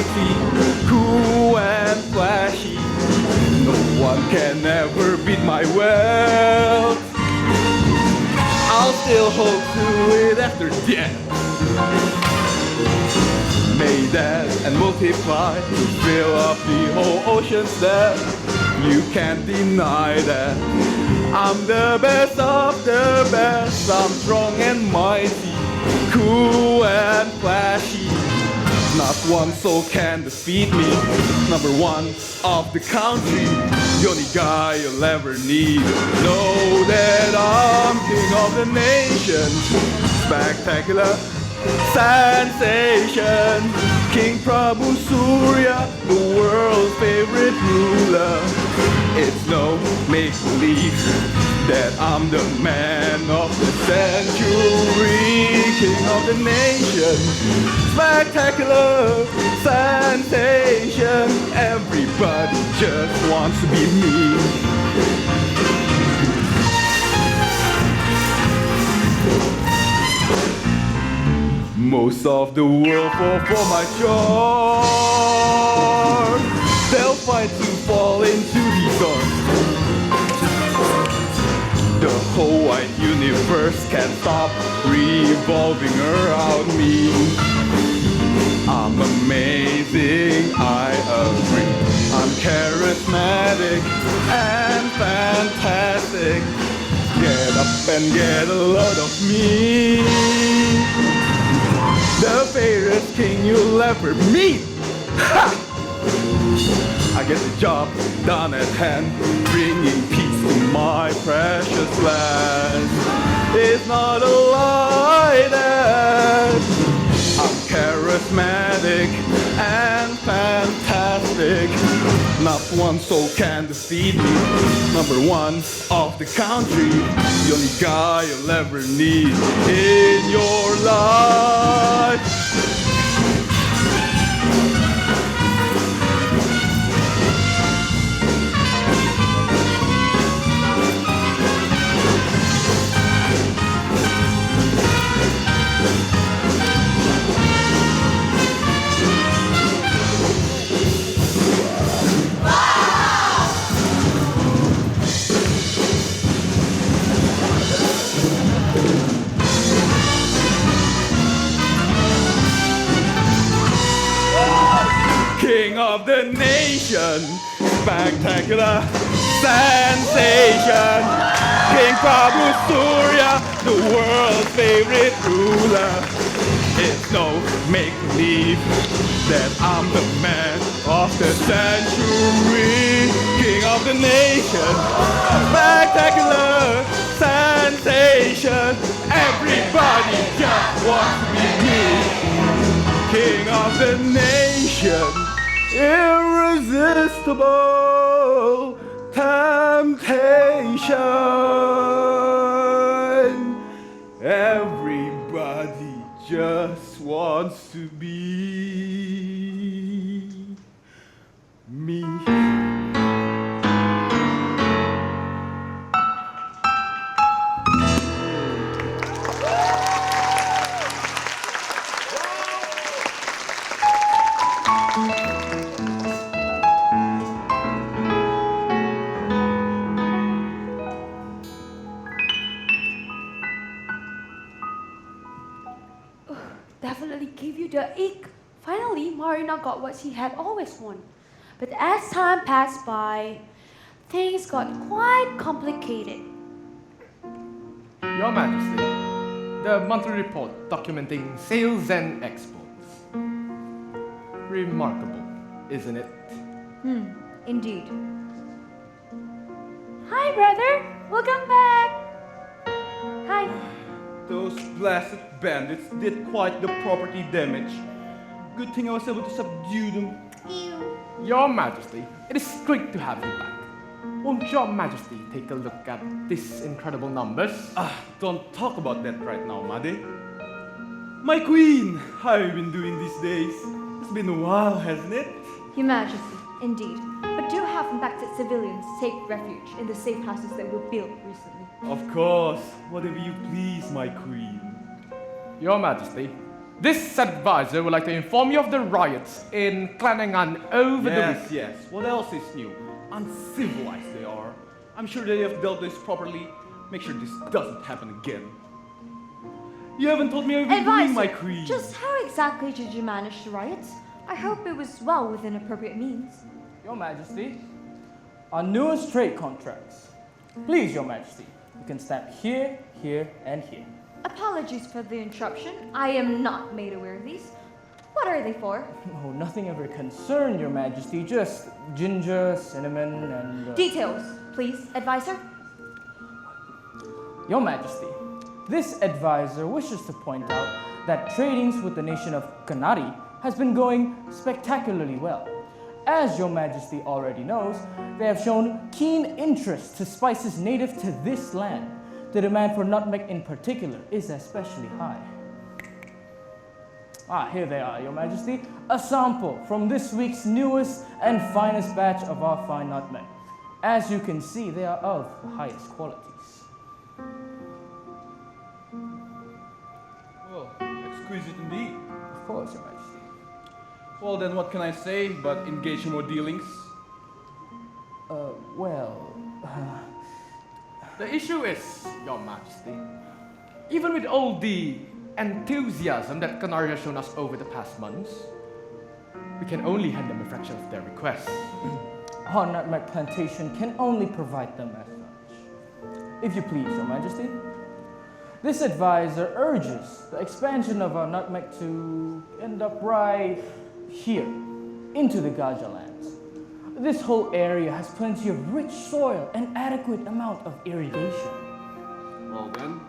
mighty, cool and flashy. No one can ever beat my wealth. I'll still hold to it after death. May that and multiply to fill up the whole ocean's depth. You can't deny that I'm the best of the best. I'm strong and mighty, cool and flashy. Not one soul can defeat me. Number one of the country, the only guy you'll ever need. Know that I'm king of the nation. Spectacular sensation. King Prabhu Surya, the world's favorite ruler. It's no make-believe that I'm the man of the century, king of the nation. Spectacular sensation. Everybody just wants to be me. Most of the world fall for my charm. They'll fight to fall into these arms. The whole wide universe can't stop revolving around me. I'm amazing, I agree. I'm charismatic and fantastic. Get up and get a load of me. The fairest king you'll ever meet. Ha! I get the job done at hand, bringing peace to my precious land. It's not a lie that I'm charismatic and fantastic. Not one soul can defeat me. Number one of the country, the only guy you'll ever need in your life. King of the nation, spectacular sensation. King Prabhu Surya, the world's favorite ruler. It's no make-believe that I'm the man of the century. King of the nation, spectacular sensation. Everybody just wants to be me. King of the nation, irresistible temptation. Everybody just wants to be me. Definitely gave you the ick. Finally, Marina got what she had always wanted. But as time passed by, things got quite complicated. Your Majesty, the monthly report documenting sales and exports. Remarkable, isn't it? Indeed. Hi, brother. Welcome back. Hi. Those blasted bandits did quite the property damage. Good thing I was able to subdue them. Your Majesty, it is great to have you back. Won't Your Majesty take a look at these incredible numbers? Don't talk about that right now, Made. My queen, how have you been doing these days? It's been a while, hasn't it? Your Majesty, indeed. But do have impacted civilians take refuge in the safe houses that were built recently. Of course, whatever you please, my queen. Your Majesty, This advisor would like to inform you of the riots in Clanangan over the week. Yes. What else is new? Uncivilized they are. I'm sure they have dealt this properly. Make sure this doesn't happen again. You haven't told me I've been doing my creed. Just how exactly did you manage the riots? I hope it was well within appropriate means. Your Majesty, our newest trade contracts. Please, Your Majesty, you can stamp here, here, and here. Apologies for the interruption. I am not made aware of these. What are they for? Oh, nothing ever concerned, Your Majesty. Just ginger, cinnamon, and... Details, please, advisor. Your Majesty, this advisor wishes to point out that tradings with the nation of Kanari has been going spectacularly well. As Your Majesty already knows, they have shown keen interest to spices native to this land. The demand for nutmeg in particular is especially high. Here they are, Your Majesty. A sample from this week's newest and finest batch of our fine nutmeg. As you can see, they are of the highest qualities. Well, exquisite indeed. Of course, Your Majesty. Well, then what can I say but engage in more dealings? The issue is, Your Majesty, even with all the enthusiasm that Canary has shown us over the past months, we can only hand them a fraction of their requests. Our nutmeg plantation can only provide them as much. If you please, Your Majesty, this advisor urges the expansion of our nutmeg to end up right here, into the Gaja lands. This whole area has plenty of rich soil and adequate amount of irrigation. Well then,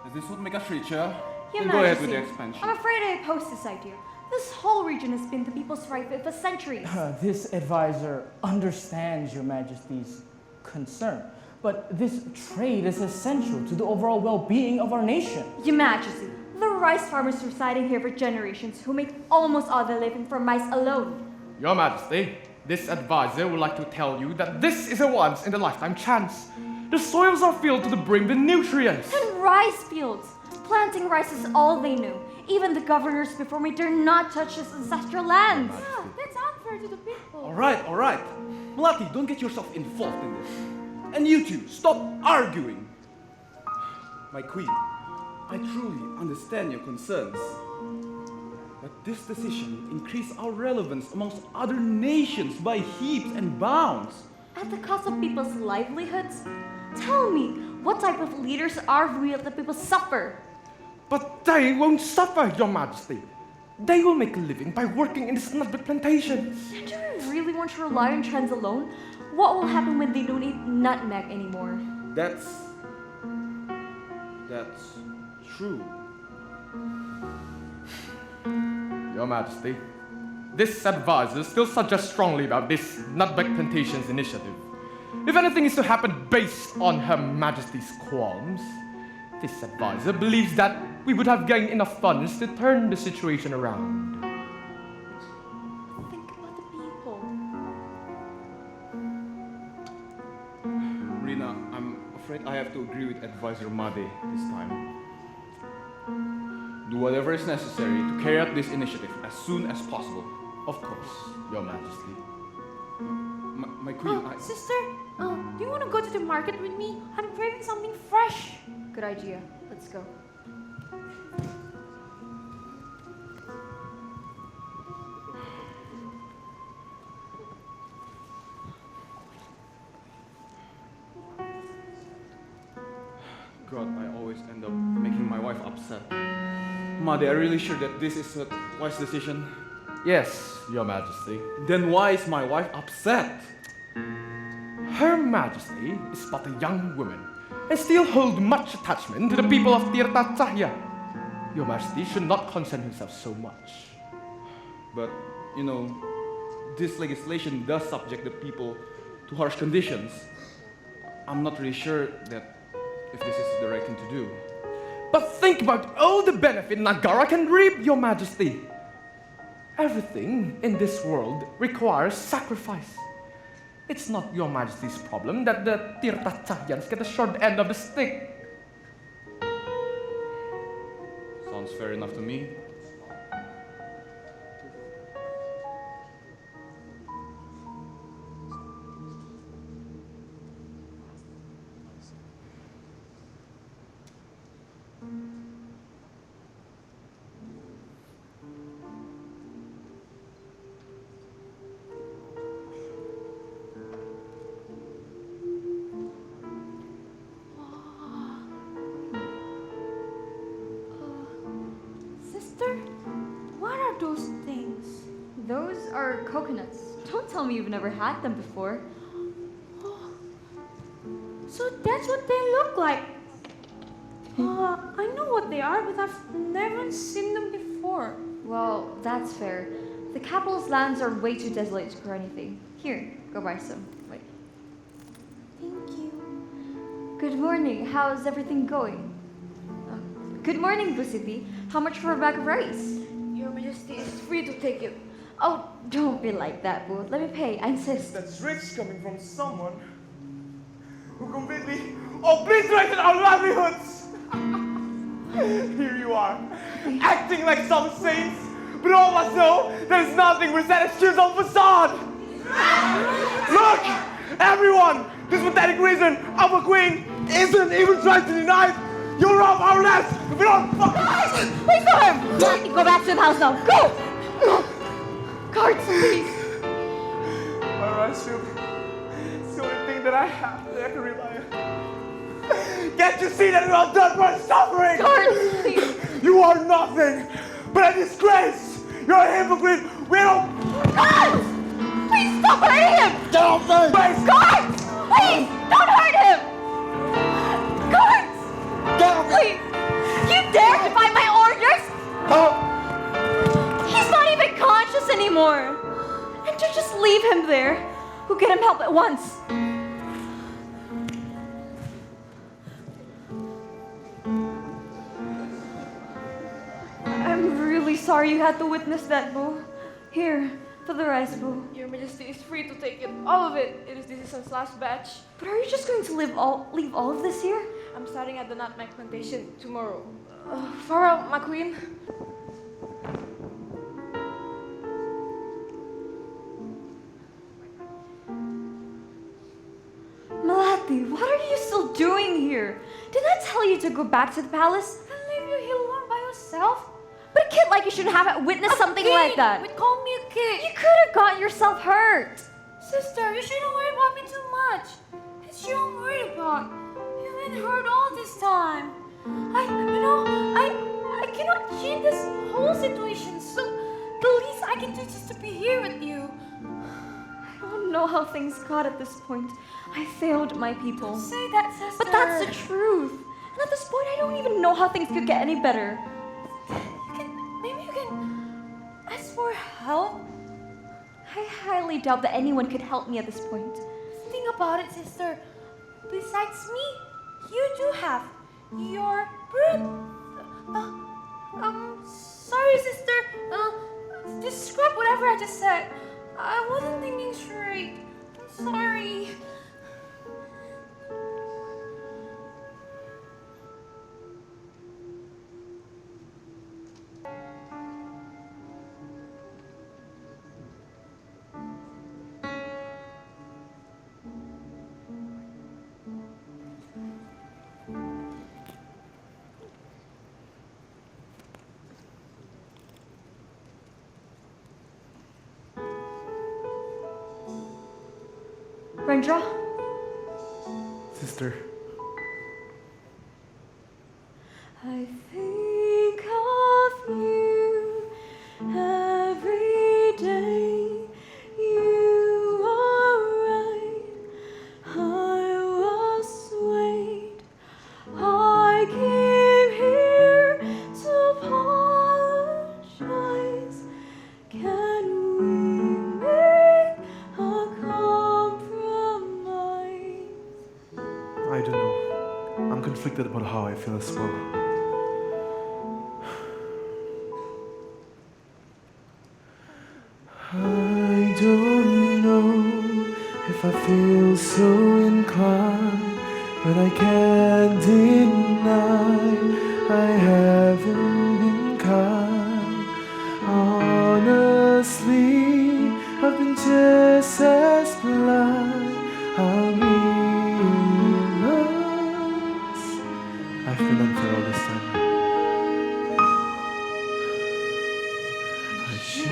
as this would make us richer, Your then go ahead Majesty, with the expansion. I'm afraid I oppose this idea. This whole region has been the people's right for centuries. This advisor understands Your Majesty's concern, but this trade is essential to the overall well-being of our nation. Your Majesty, the rice farmers residing here for generations who make almost all their living from rice alone. Your Majesty, this advisor would like to tell you that this is a once-in-a-lifetime chance. The soils are filled to the brim with nutrients. And rice fields. Planting rice is all they knew. Even the governors before me dare not touch this ancestral land. Yeah, that's unfair to the people. All right. Melati, don't get yourself involved in this. And you two, stop arguing. My queen, I truly understand your concerns. But this decision increased our relevance amongst other nations by heaps and bounds. At the cost of people's livelihoods? Tell me, what type of leaders are we that the people suffer? But they won't suffer, Your Majesty. They will make a living by working in this nutmeg plantation. And do we really want to rely on trends alone? What will happen when they don't eat nutmeg anymore? That's true. Your Majesty, this advisor still suggests strongly about this nutmeg plantations initiative. If anything is to happen based on Her Majesty's qualms, this advisor believes that we would have gained enough funds to turn the situation around. Think about the people. Rina, I'm afraid I have to agree with Advisor Made this time. Do whatever is necessary to carry out this initiative as soon as possible. Of course, Your Majesty. My queen, Sister, do you want to go to the market with me? I'm craving something fresh. Good idea. Let's go. God, I always end up making my wife upset. Made, are you really sure that this is a wise decision? Yes, Your Majesty. Then why is my wife upset? Her Majesty is but a young woman and still hold much attachment to the people of Tirta Cahya. Your Majesty should not concern himself so much. But, you know, this legislation does subject the people to harsh conditions. I'm not really sure that if this is the right thing to do. But think about all the benefit Nagara can reap, Your Majesty. Everything in this world requires sacrifice. It's not Your Majesty's problem that the Tirta Cahyans get the short end of the stick. Sounds fair enough to me. Don't tell me you've never had them before. So that's what they look like. I know what they are, but I've never seen them before. Well, that's fair. The capital's lands are way too desolate to grow anything. Here, go buy some. Wait. Thank you. Good morning. How's everything going? Good morning, Busiti. How much for a bag of rice? Your Majesty is free to take it. Oh, don't be like that, boo. Let me pay. I insist. That's rich coming from someone who completely obliterated our livelihoods. Here you are, acting like some saints, but all of us know there's nothing but that excuse on facade. Look, everyone, this pathetic reason of a queen isn't even trying to deny it. You'll rob our lands if we don't fuck. Please go home. Go back to the house now. Go. Go. Guards, please. My rice field. It's the only thing that I have that I can rely on. Can't you see that we're all done for suffering? Guards, please. You are nothing but a disgrace. You're a hypocrite. We don't. Guards! Please stop hurting him! Get off me! Guards! Please, don't hurt him! Guards! Get off me! Please! You dare defy my orders? Oh. He's not even conscious anymore. And to just leave him there, who get him help at once. I'm really sorry you had to witness that, Boo. Here, for the rice, Boo. Your Majesty is free to take it, all of it. It is this season's last batch. But are you just going to leave all of this here? I'm starting at the nutmeg plantation tomorrow. Farewell, my queen. Melati, what are you still doing here? Did I tell you to go back to the palace? And leave you here alone by yourself? But a kid like you shouldn't have witnessed something like that. Would call me a kid. You could have gotten yourself hurt. Sister, you shouldn't worry about me too much. It's you I'm worried about. You've been hurt all this time. I cannot change this whole situation, so the least I can do is just to be here with you. I don't know how things got at this point. I failed my people. Say that, sister. But that's the truth. And at this point, I don't even know how things could get any better. Maybe you can ask for help. I highly doubt that anyone could help me at this point. Think about it, sister. Besides me, you do have your birth. Sorry, sister. Just scrap whatever I just said. I wasn't thinking straight. I'm sorry. Rendra? Sister, I think of you every day. You are right. I was swayed. I came here to apologize. Can we make a compromise? I don't know. I'm conflicted about how I feel as well. I don't know if I feel so inclined, but I can't deny I haven't been kind. Honestly, I've been just as blind. I'll realize I've been unfair all this time. I should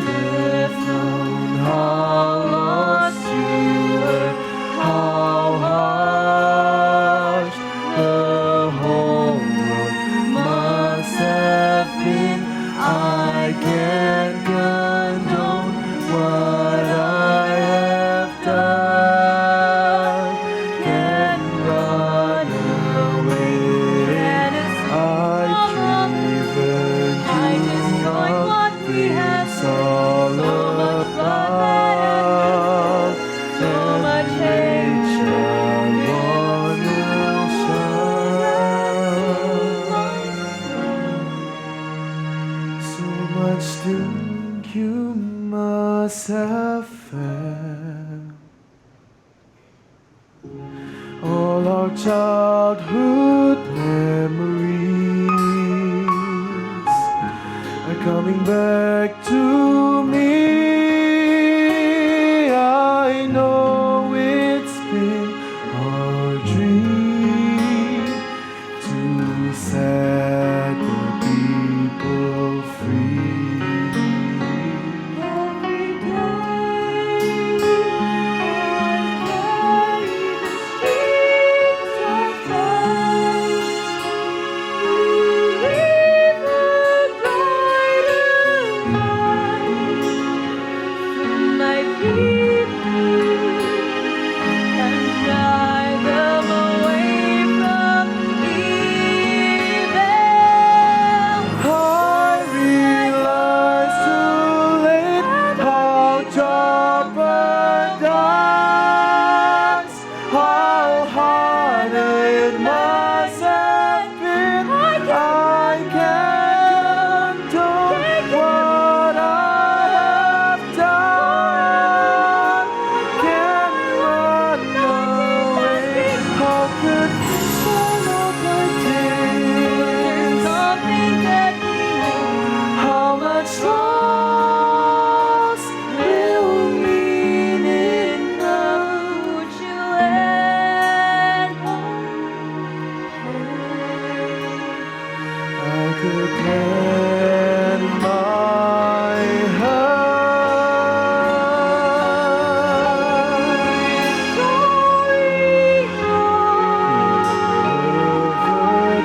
have known how lost you were, how harsh the whole world must have been. I can't condone what have felt. All our childhood memories are coming back to me. I know it's been our dream to set the people free. Every day I carry the strings of life. River brighter light from my people and drive them away from evil. I realize too late how jeopardized, how hard it must have been. I can't condone what I have done. Can't run away. How could follow like There's this? something that we know. How much loss will mean enough? Would you lend I could lend my hand. sorry,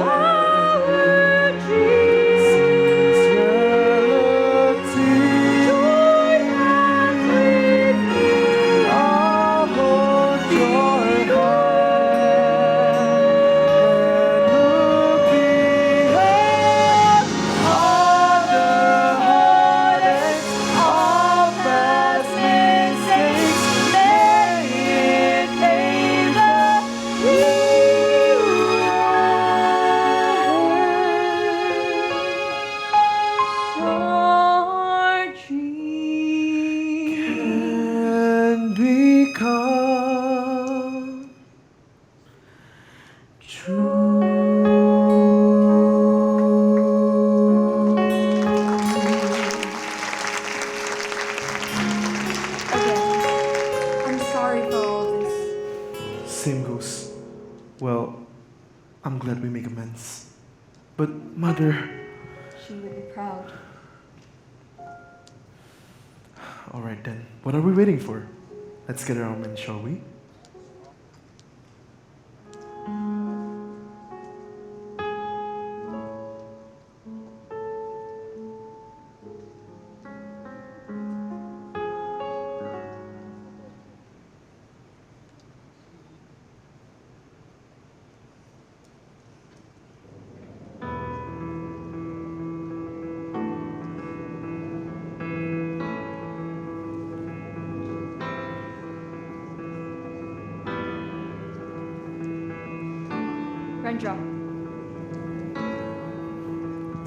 our dreams join hands with me. I'll hold your hand and look behind all the heartaches, all past mistakes. May it ever be Our dreams and become I'm sorry for all this. Same goes. Well, I'm glad we make amends. But, Mother, She would be proud. alright then, what are we waiting for? Let's get our men, shall we? Rendra,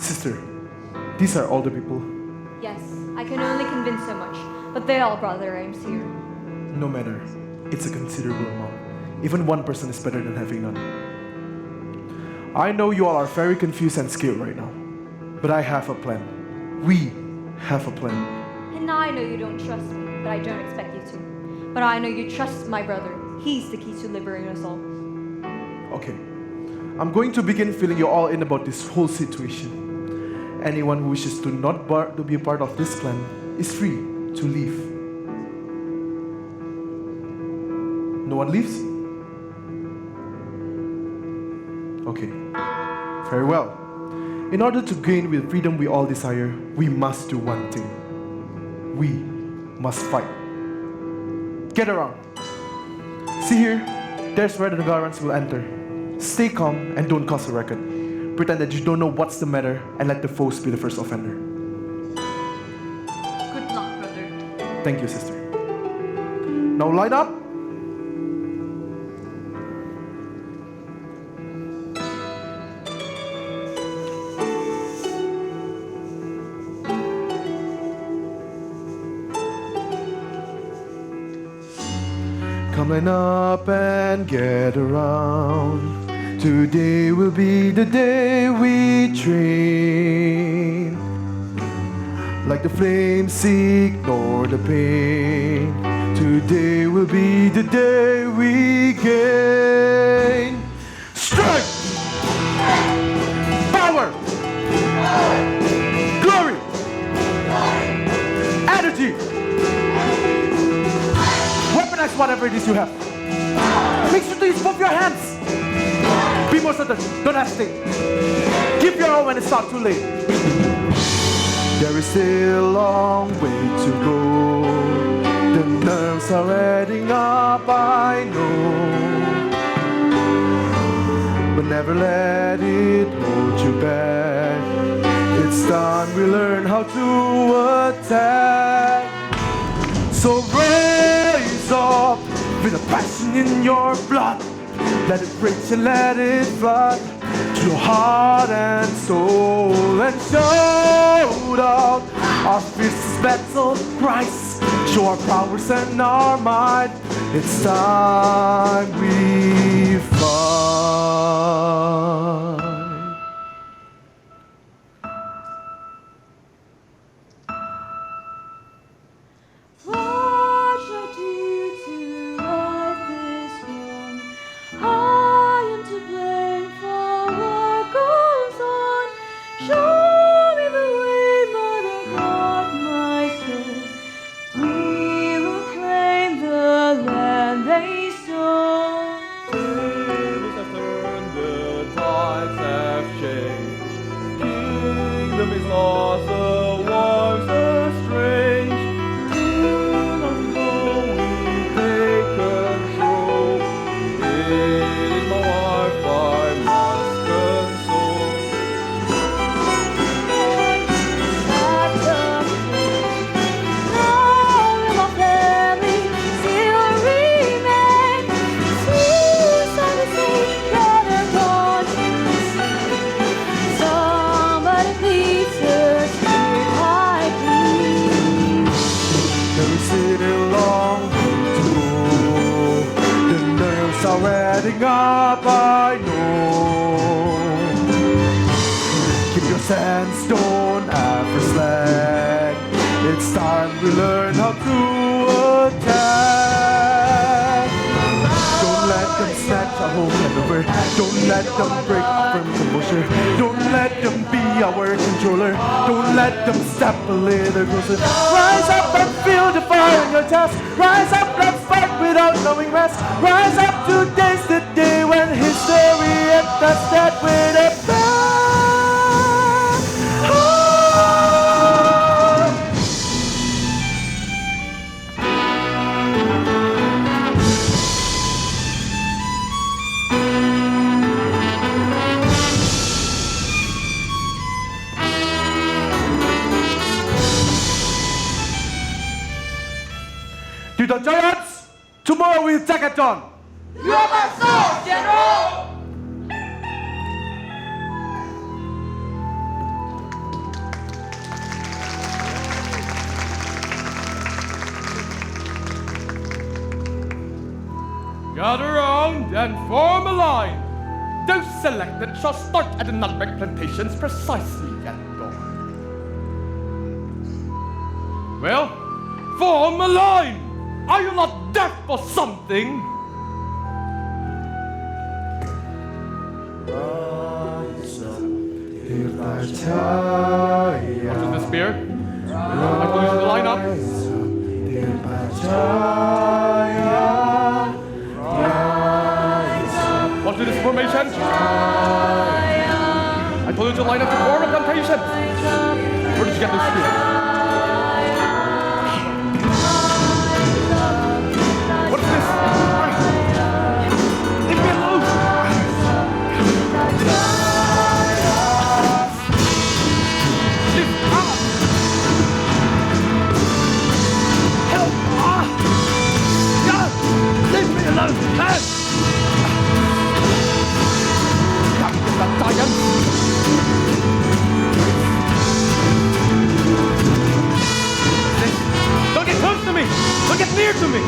Sister, these are all the people. yes, I can only convince so much, but they all brought their aims here. No matter, it's a considerable amount. Even one person is better than having none. I know you all are very confused and scared right now, but I have a plan. We have a plan. And I know you don't trust me, but I don't expect you to. But I know you trust my brother. He's the key to liberating us all. Okay, I'm going to begin filling you all in about this whole situation. Anyone who wishes to not to be a part of this plan is free to leave. No one leaves? Okay, very well. In order to gain the freedom we all desire, we must do one thing. We must fight. Get around. See here, there's where the Nagarans will enter. Stay calm and don't cause a racket. Pretend that you don't know what's the matter and let the foes be the first offender. Good luck, brother. Thank you, sister. Now light up. Come line up and get around. Today will be the day we train. Like the flames, ignore the pain. Today will be the day we gain. Strength! Power! Glory! Energy! Weaponize whatever it is you have. Make sure to use both your hands. Be more certain. Don't hesitate. Give your all when it's not too late. There is still a long way to go. The nerves are adding up, I know. But never let it hold you back. It's time we learn how to attack. So raise up with a passion in your blood. Let it rage and let it flood to your heart and soul. And shout out our fiercest battle cries. Show our powers and our might. It's time we fight. What shall I do to right this wrong? I am to blame for what goes on. Show me the way, Mother, guard my soul. We will claim the land they stole. Tables have turned, the tides have changed. Kingdom is lost, the wars are strange. In our flow we take control. It is my wife I must console. There is still a long way to go. The nerves are adding up, I know. Keep your sense, don't ever slack. It's time we learn how to attack. Don't let them snatch our hope and over. Don't let them break our firm composure. Don't let them be our controller. Don't let them step a little closer. Rise up and feel the fire in your chest. Rise up, let's fight without knowing rest. Rise up, today's the day when history enters that with a bang. To the giants, tomorrow we'll attack at dawn. You are my sword, General! Gather round and form a line. Those selected shall start at the nutmeg plantations precisely at dawn. Well, form a line! Are you not deaf or something? What is the spear? I told you to line up. What is this formation? I told you to line up to form a plantation. Where did you get this spear? What is this? Leave me alone! Help! God! Leave me alone! Help! Can't get that giant! Don't get close to me! Don't get near to me!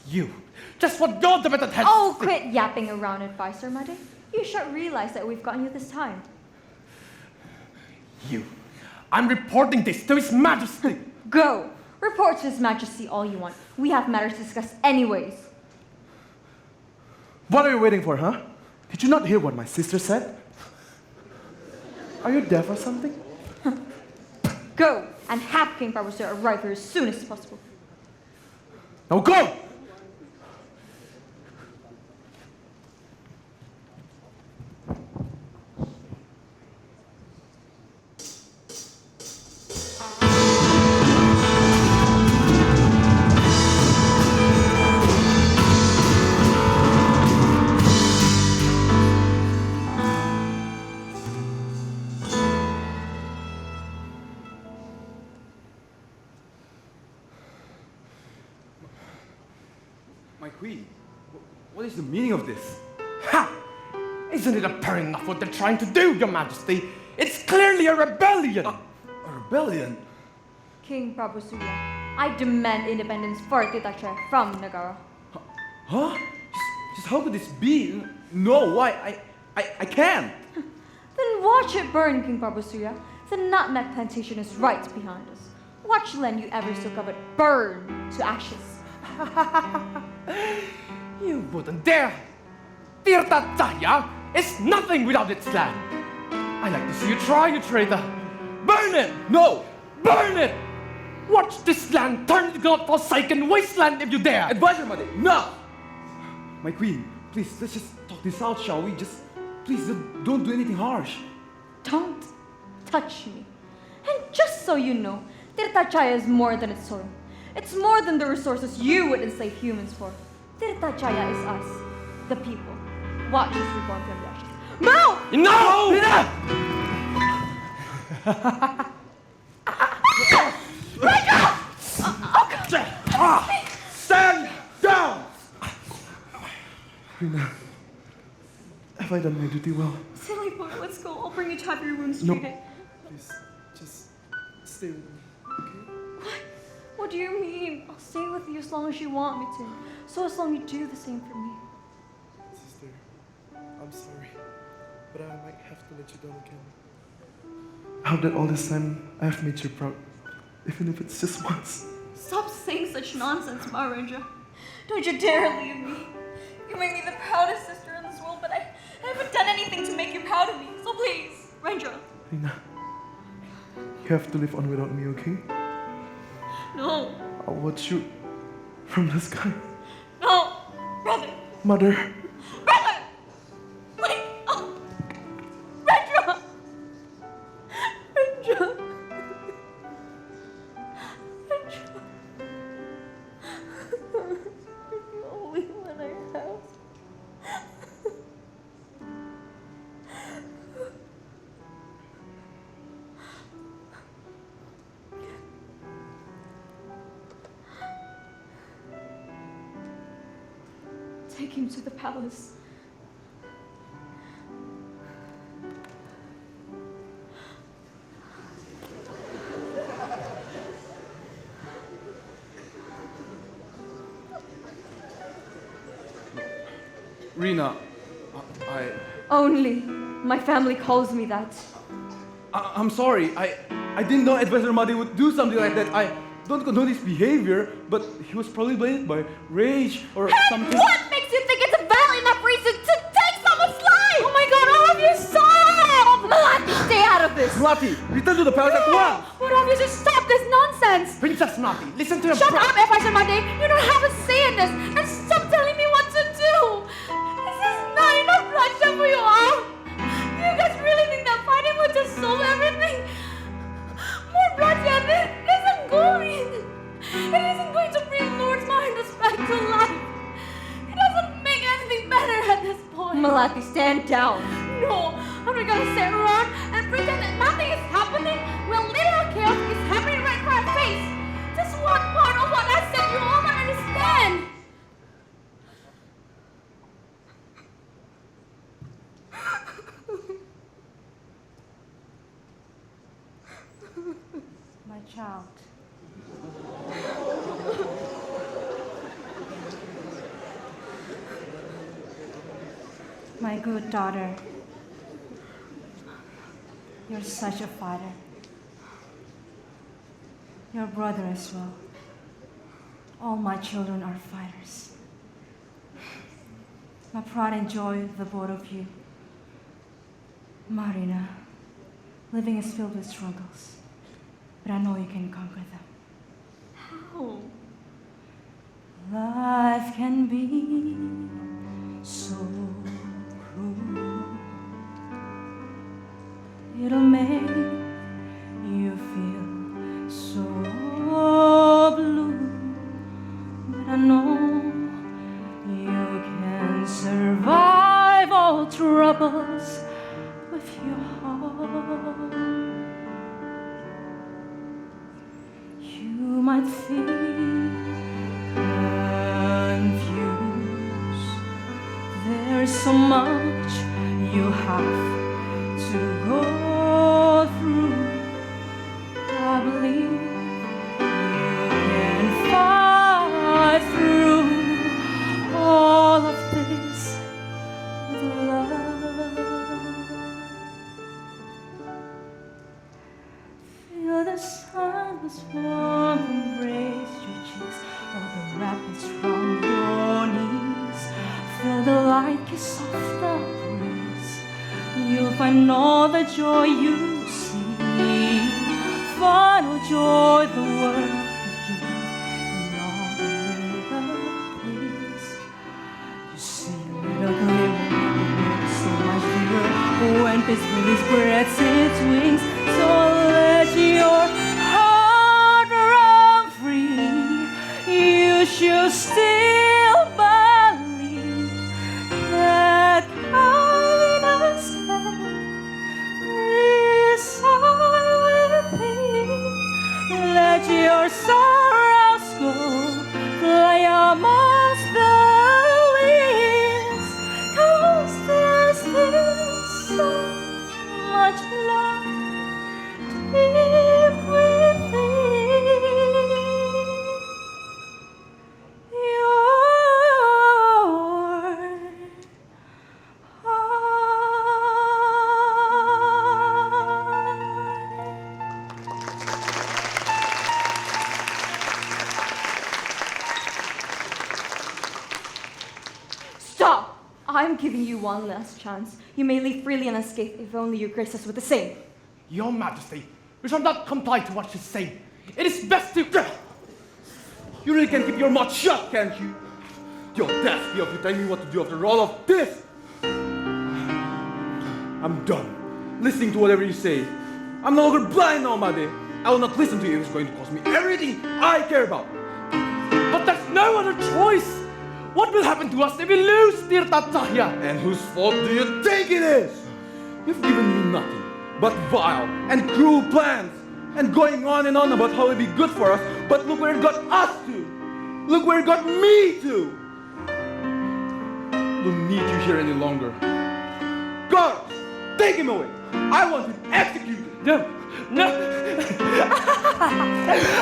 You, just what God the method has. Oh, quit yapping around, Advisor Muddy. You should realize that we've gotten you this time. You, I'm reporting this to His Majesty. Go! Report to His Majesty all you want. We have matters to discuss anyways. What are you waiting for, huh? Did you not hear what my sister said? Are you deaf or something? Go! And have King Barbara arrive here as soon as possible. Now go! My queen, what is the meaning of this? Ha! Isn't it apparent enough what they're trying to do, Your Majesty? It's clearly a rebellion. A rebellion? King Prabhu Surya, I demand independence for Titacha from Nagara. Huh? Just how could this be? No, why? I can't. Then watch it burn, King Prabhu Surya. The nutmeg plantation is right behind us. Watch land you ever so covered burn to ashes. You wouldn't dare! Tirtha Jaya is nothing without its land. I like to see you try, you traitor. Burn it! No! Burn it! Watch this land turn to God-forsaken wasteland if you dare! Advisor Mother, no! My queen, please, let's just talk this out, shall we? Please, don't do anything harsh. Don't touch me. And just so you know, Tirtha Jaya is more than its soil. It's more than the resources you would enslave humans for. Tirtha Jaya is us, the people. Watch us reborn from the ashes. Move! No! Stand down! Rina, have I done my duty well? Silly boy, let's go. I'll bring you to have your wounds No. treated. Please, just stay with me, okay? What do you mean? I'll stay with you as long as you want me to. So as long as you do the same for me. Sister, I'm sorry, but I might have to let you down again. I hope that all this time I have made you proud, even if it's just once. Stop saying such nonsense, Maharaja. Don't you dare leave me. You make me the proudest sister in this world, but I haven't done anything to make you proud of me. So please, Rendra. Rina, you have to live on without me, okay? No, I'll watch you from the sky. no, brother, Mother, brother! Wait, oh, Rendra! Rendra! Rendra! You're the only one I have. Take him to the palace. Rina, Only. My family calls me that. I'm sorry. I didn't know Advisor Madi would do something like that. I don't condone his behavior, but he was probably blinded by rage or something. What makes you think it's a valid enough reason to take someone's life? Oh my god, all of you stop! Malati, stay out of this! Mati, return to the palace at once! What of you just stop this nonsense? Princess Nati, listen to your Shut up, Advisor Made! You don't have a say in this! And stop telling me what to do! This is not enough bloodshed for you all! You guys really think that fighting would just solve everything? More bloodshed isn't going! It isn't going to bring Lord Mahinda's back to life! It doesn't make anything better at this point! Malati, stand down! No! Are we gonna sit around and pretend that nothing is happening when literal chaos is happening right in our face? Just one part of what I said you all don't understand! My child. My good daughter, you're such a fighter. Your brother as well. All my children are fighters. My pride and joy, the both of you. Marina, living is filled with struggles, but I know you can conquer them. How? Life can be so cruel. It'll make you feel so blue, but I know you can survive all troubles with your heart. You might feel confused. There's so much you have to go through. I believe you can fight through all of this with love. Feel the sun's warm embrace your cheeks, or the rapids from your knees. Feel the light kiss off the breeze. You'll find all the joy you see. Final joy the world could give in all the little things. You see a little glimmer, so much deeper when peacefully spreads its wings. So let your heart run free. You should still believe that kindness can reside within. Let your sorrows go, fly amongst the winds. 'Cause there's still so much love deep within your heart. Stop! I'm giving you one last chance. You may leave freely unscathed if only your graces were the same. Your Majesty, we shall not comply to what you say. It is best to... You really can keep your mouth shut, can't you? The audacity of you telling me what to do after all of this! I'm done listening to whatever you say. I'm no longer blind now, Made. I will not listen to you if it's going to cost me everything I care about. But there's no other choice. What will happen to us if we lose Tirta Cahya? And whose fault do you think it is? You've given me nothing but vile and cruel plans, and going on and on about how it'd be good for us, but look where it got us to! Look where it got me to! I don't need you here any longer. Guards, take him away! I want him executed! No, no.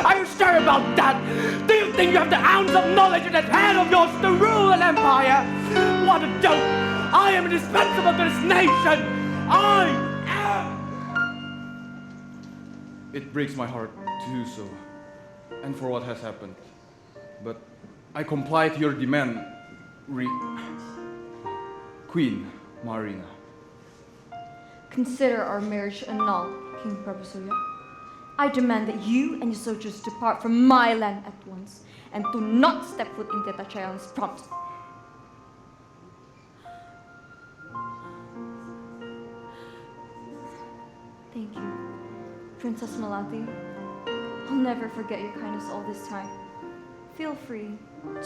Are you sure about that? Do you think you have the ounce of knowledge in that head of yours to rule an empire? What a joke! I am indispensable to this nation! I am! It breaks my heart to do so, and for what has happened. But I comply to your demand, Queen Marina. Consider our marriage annulled, King Prabhusuya. I demand that you and your soldiers depart from my land at once and do not step foot in Teta Chayan's promise. Thank you, Princess Malati. I'll never forget your kindness all this time. Feel free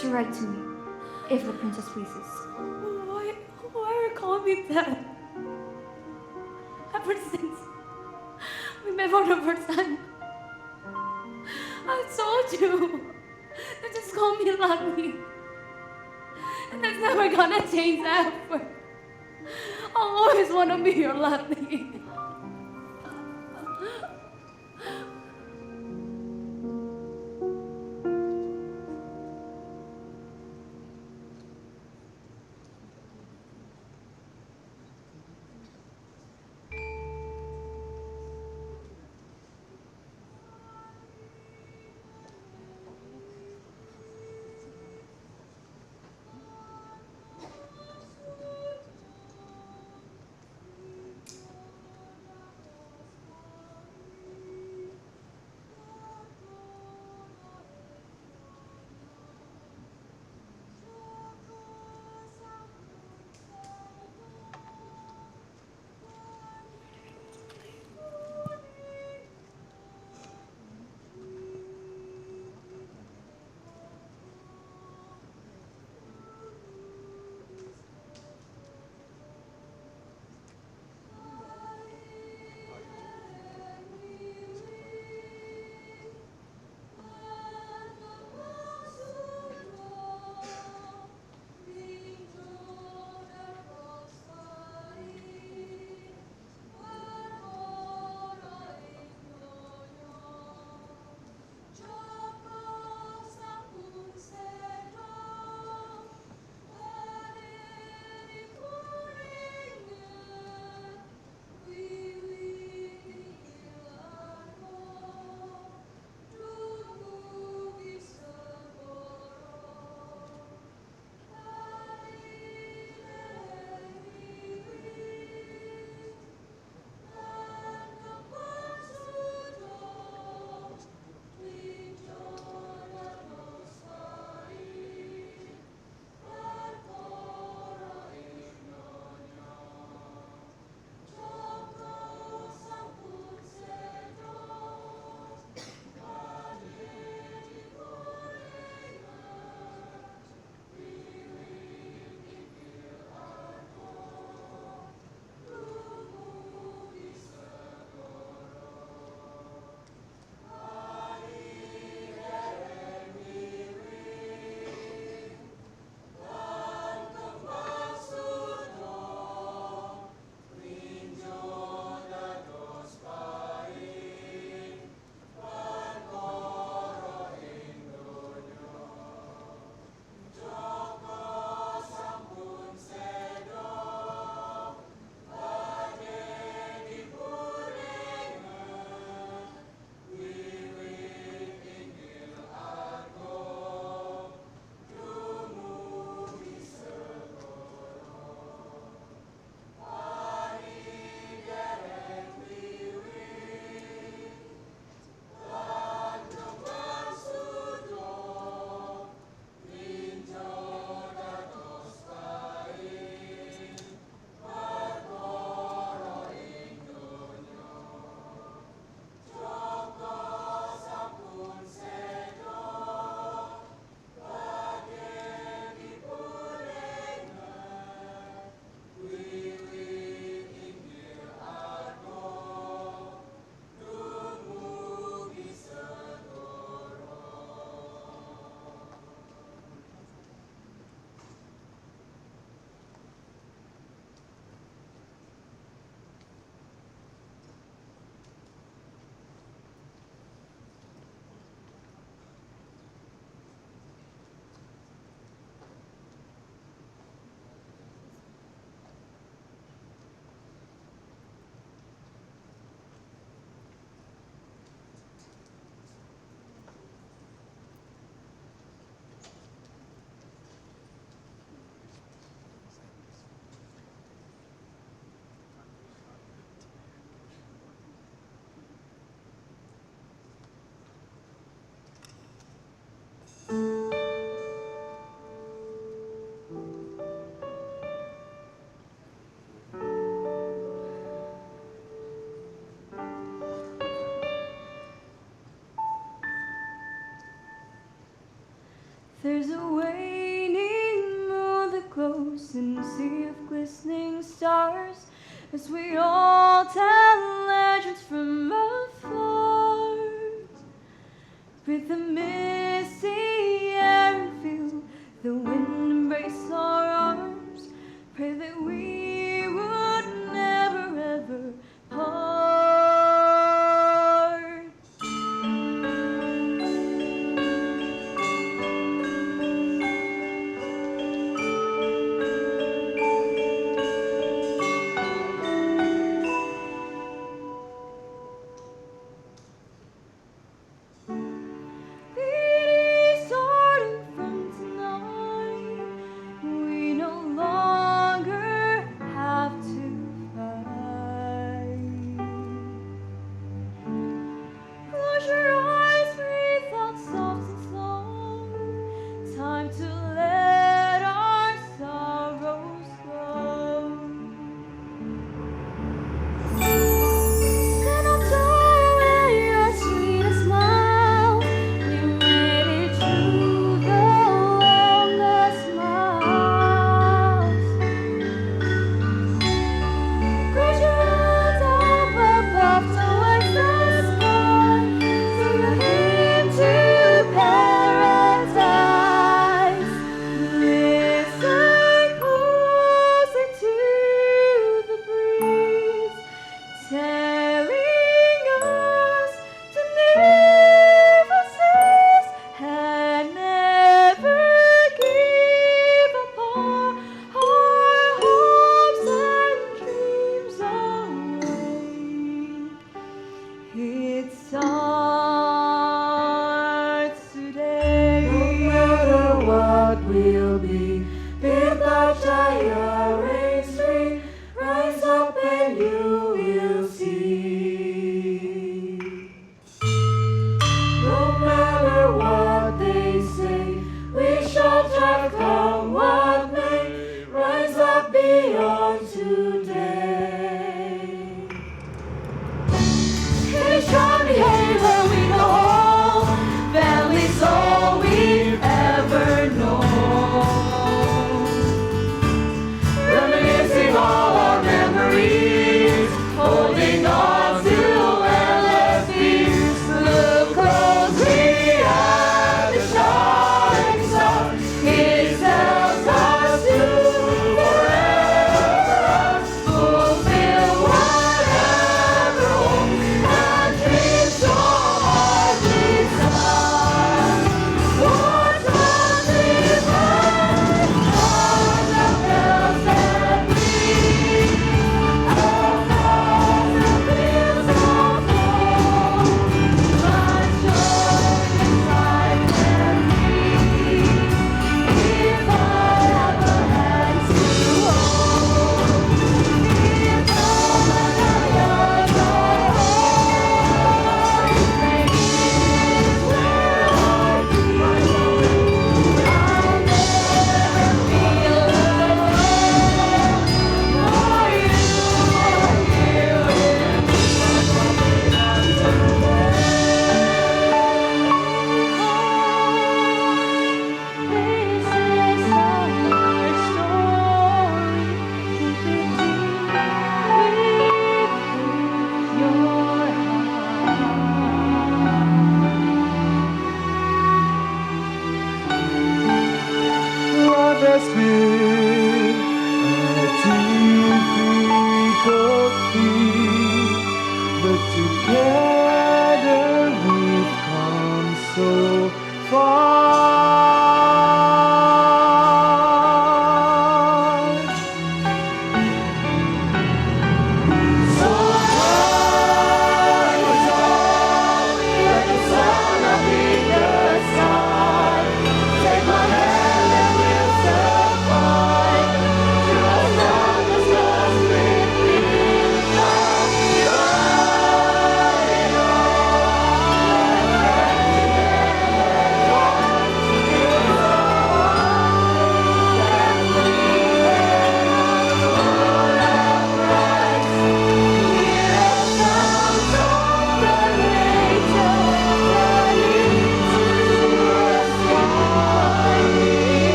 to write to me if the princess pleases. Why are you calling me that? Ever since we met for the first time, I told you to just call me Lucky. And that's never gonna change ever. I'll always wanna be your Lucky. There's a waning moon that glows in a sea of glistening stars as we all tell legends from afar. Breathe the misty air and feel the wind embrace our arms. Pray that we would never ever part. Starting from tonight, we no longer have to fight. Close your eyes, breathe out soft and slow. Time to let our sorrows go. Stand up tall with your sweetest smile. We made it through the longest miles. Raise your hands up above towards the sky. Sing a hymn to paradise. Listen closer to the breeze, telling us to never cease and never give up our hopes and dreams away. It starts today. No matter what will be, if the giant reigns free, rise up and you will see. No matter what they say, we shall try come what may, rise up beyond today. Hey, strong behavior, we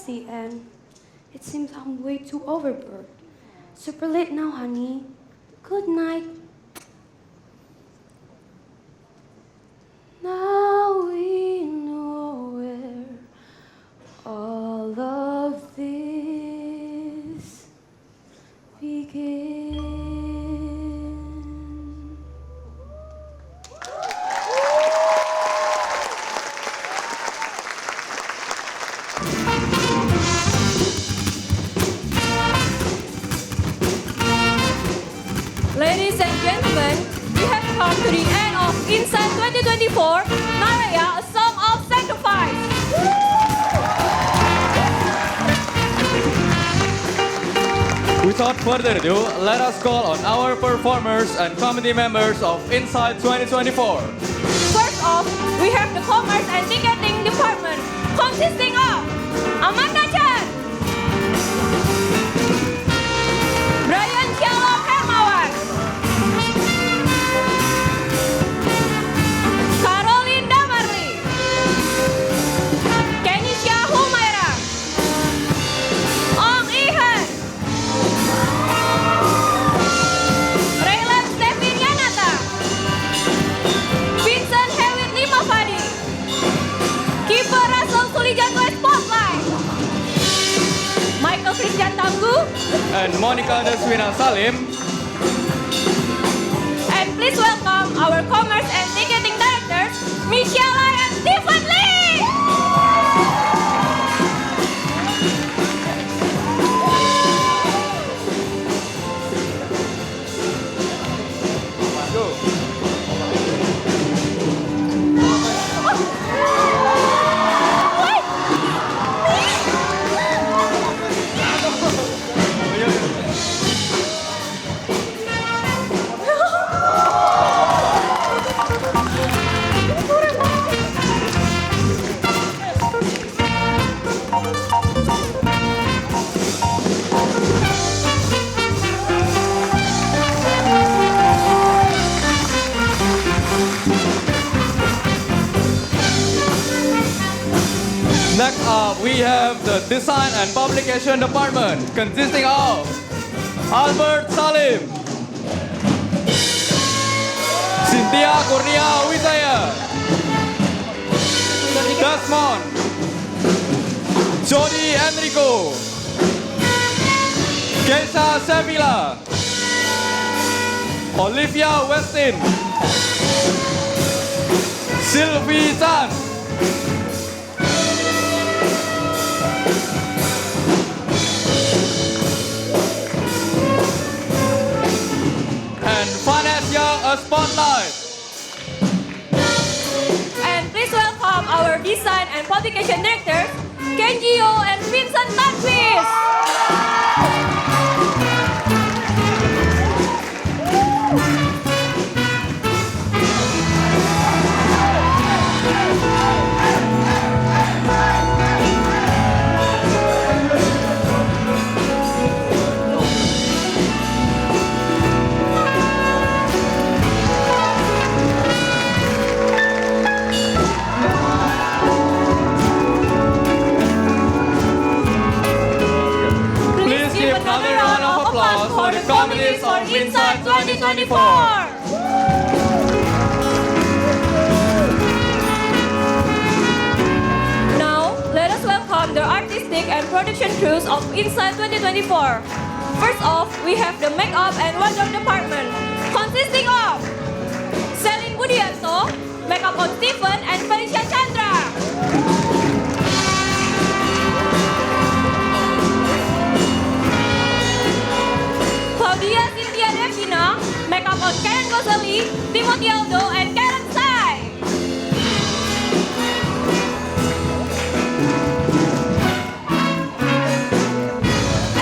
the end. It seems I'm way too overboard. Super late now, honey. Good night. Now we know where all of this begins. Ladies and gentlemen, we have come to the end of InSIGHT 2024, Naraya, a song of sacrifice. Without further ado, let us call on our performers and committee members of InSIGHT 2024. First off, we have the Commerce and Ticketing Department, consisting of Amanda Chan, Brian Shalom Hermawan, Caroline Damarli, Kenisha Humaira, Ong Ihan, Raylan Stephen Yanata, Vincent Hewitt Limavadi, Keeper Russell Sulijanto Spotlight, Michael Christian Tanggu, And Monica Deswina Salim. and please welcome our Commerce and Ticketing Directors, Michelle and Stephen Lee! Next up, we have the Design and Publication Department, consisting of Albert Salim, Cynthia Kurnia Wijaya, Desmond, Jody Enrico, Keisha Sevilla, Olivia Westin, Sylvie Chan, and Vanessa a Spotlight. And please welcome our Design and Publication Directors, Kenji Yo and Vincent Tanquis. Please give another round of applause for the committees of InSIGHT 2024. Now, let us welcome the artistic and production crews of InSIGHT 2024. First off, we have the Makeup and Wardrobe Department, consisting of Celine Budianto, Makeup on Stephen and Felicia Chandra. Claudia Cynthia Devina, Makeup on Karen Gozali, Timothy Aldo, and Karen Sai.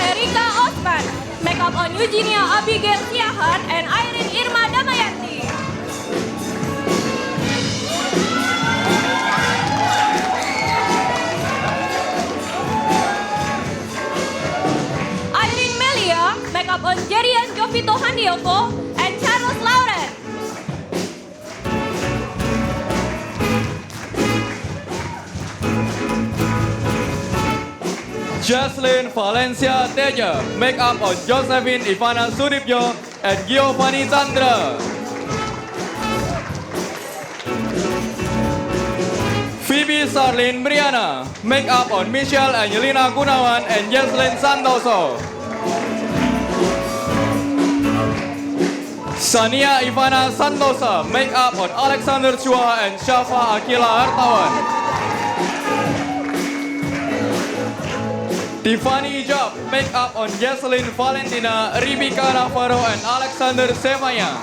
Erika Osman, Makeup on Eugenia Abigail Siahan and Irene Irma Damayanti. Irene Melia, Makeup on Jerian Jovito Handioko and Charles Lauren. Jaslyn Valencia Teja, make up on Josephine Ivana Sudipyo and Giovanni Chandra. Phoebe Sarlin Briana, make up on Michelle Angelina Gunawan and Jaslyn Santoso. Sania Ivana Santosa, make up on Alexander Chua and Shafa Akila Hartawan. Tiffany Job, make up on Jocelyn Valentina, Rebecca Navarro, and Alexander Semaya.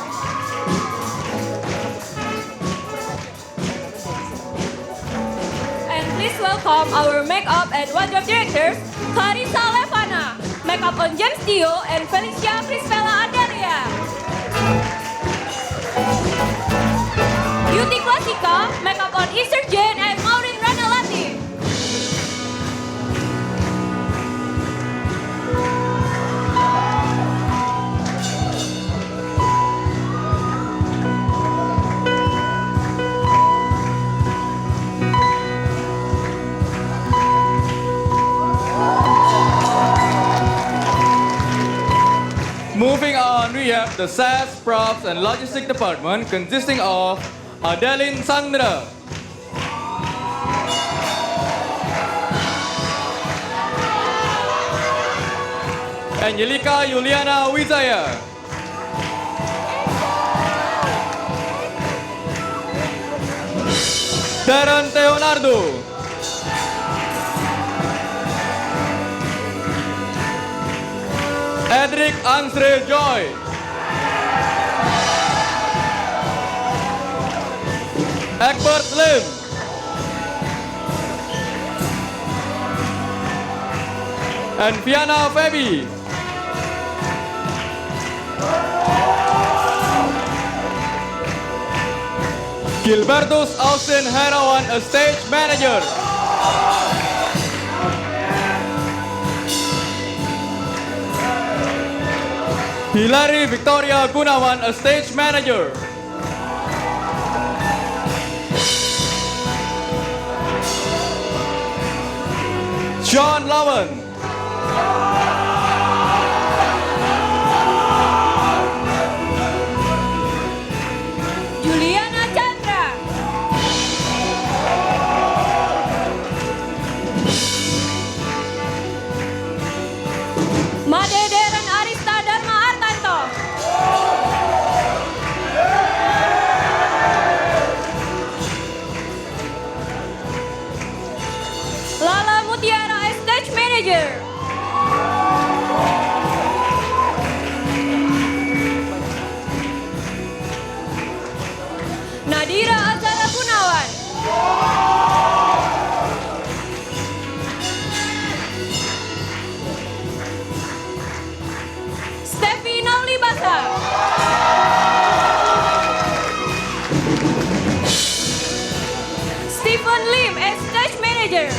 And please welcome our makeup and wardrobe directors, Clarissa Levana, makeup on James Dio and Felicia Crispella Adelia. Beauty Classica, makeup on Easter Jane and Maureen Ranalati. Moving on, we have the SAS, Props, and Logistics Department consisting of Adeline Sandra, Angelica Juliana Wijaya, Darren Leonardo, Edric Ansre Joy, Egbert Lim, and Fiana Febi. Gilbertus Austin Herawan, a stage manager. Hilary Victoria Gunawan, a stage manager. John Lawan. Juliana Chandra. Made Deren Arista Dharma Artanto. Lala Mutiara, a stage manager. Nadira Azara Gunawan. Steffi Naulibasa. Stephen Lim, a stage manager.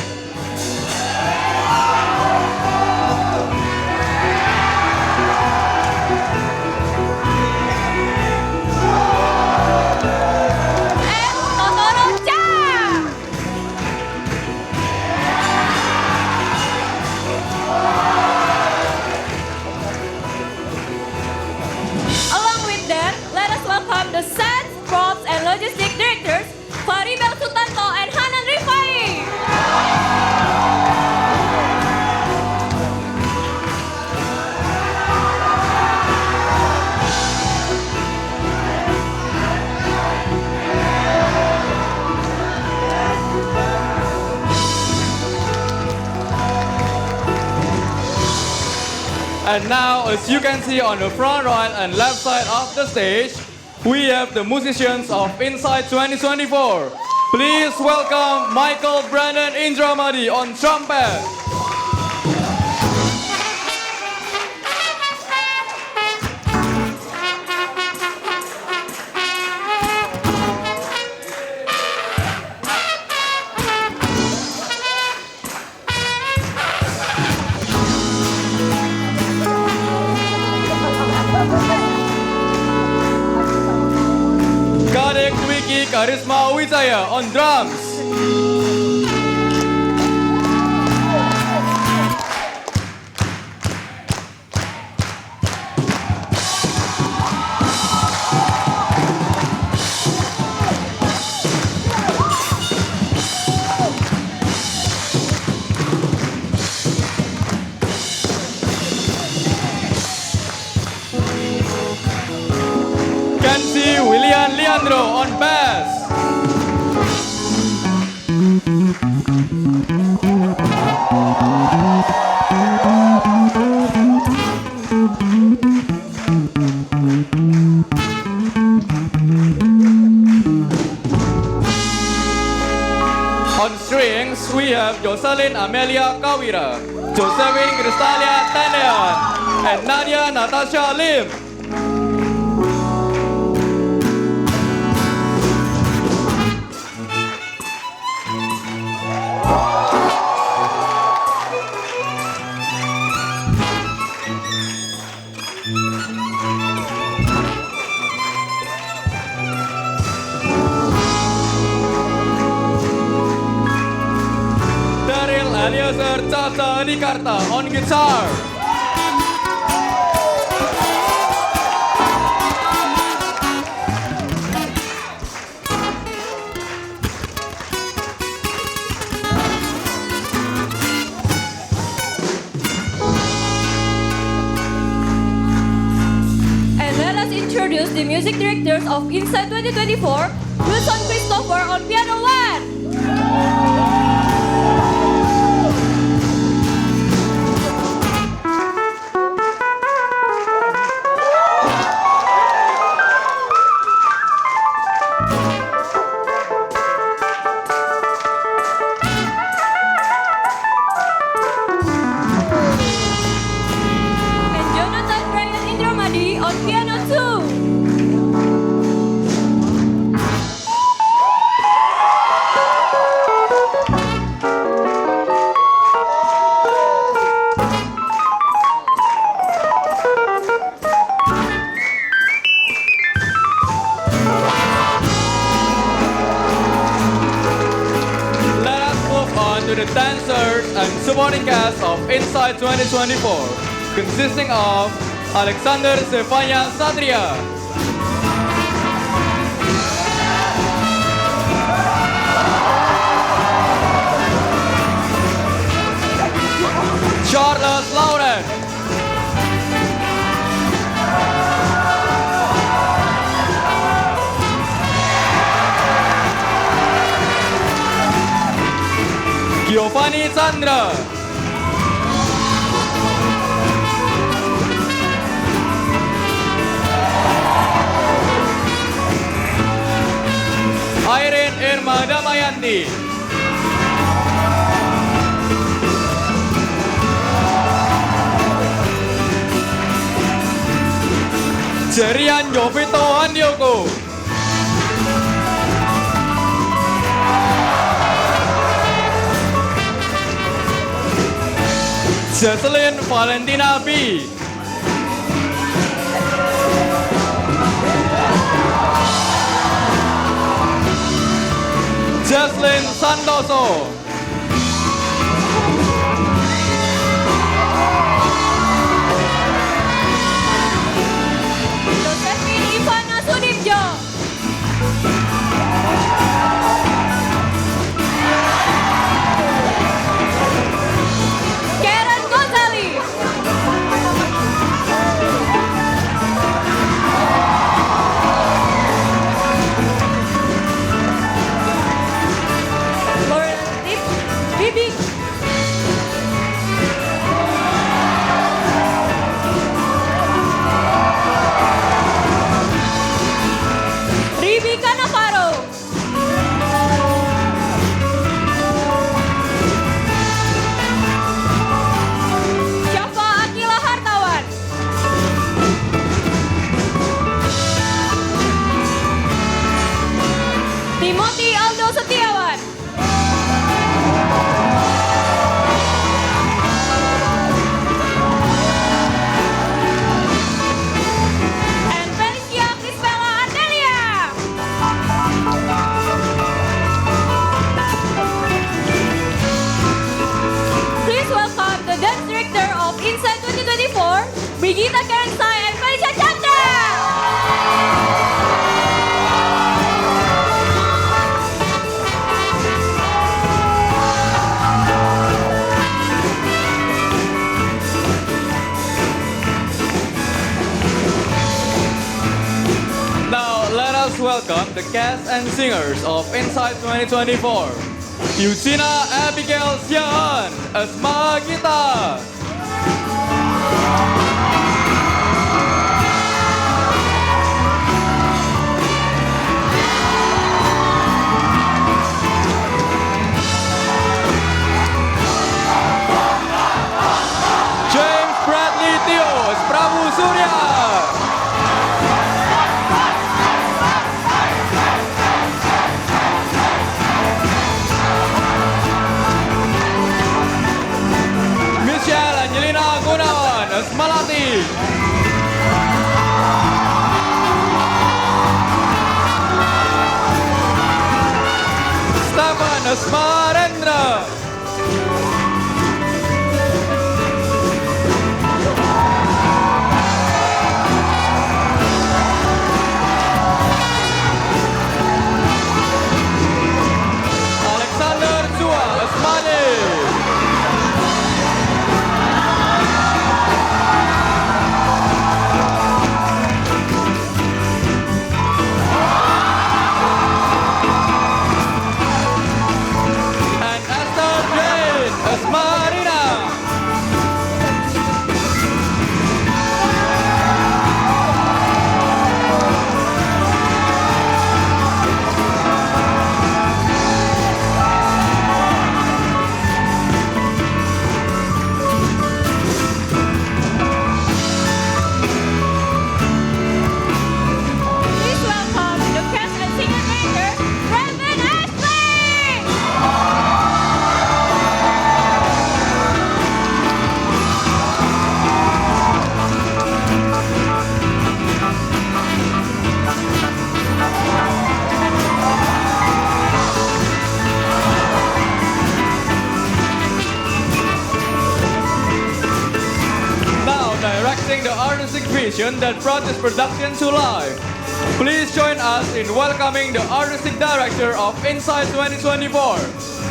And Totoro Cha. Along with that, let us welcome the sets, props, and logistic directors, Faribel Sutanto and Hanan Rifai. And now, as you can see on the front right and left side of the stage, we have the musicians of InSIGHT 2024. Please welcome Michael Brandon Indramadi on trumpet. Kadek Wiki Karisma Wijaya on drums. Pedro on bass. On strings, we have Jocelyn Amelia Kawira, Josephine Cristalia Tanean, and Nadia Natasha Lim. Daryl Eliezer Tata Nikarta on guitar. And let us introduce the music directors of InSIGHT 2024, Wilson Christopher on piano 1. And Jonathan Brian Indramadi on piano 2. Let us move on to the dancers and supporting cast of InSIGHT 2024, consisting of Alexander Stefania Satria, Charles Lauren, Giovanni Chandra, Irene Irma Damayanti, Jerian Jovito Handioko, Jocelyn Valentina B, Jocelyn Santoso, Josephine Ivana Sudibjo, Karen Gonzalez, Lauren Bibi, Ribika Navarro, Syafa Akila Hartawan, Timothy Aldo Setiawan, and Felicia Crispella Ardelia. Please welcome the dance director of InSIGHT 2024, Brigita Kensai and Felicia Chandra. and singers of InSIGHT 2024. Eugenia Abigail Sian as Magita. James Bradley Tio as Prabu Surya. Michelle Angelina Gunawan as Malati. Stefan as Marendra. Alexander Zua as Mane. And Esther Jane as Marina. Please welcome the cast and singer director, Reverend Ashley! Now directing the artistic vision that brought this production to life. Please join us in welcoming the artistic director of InSIGHT 2024,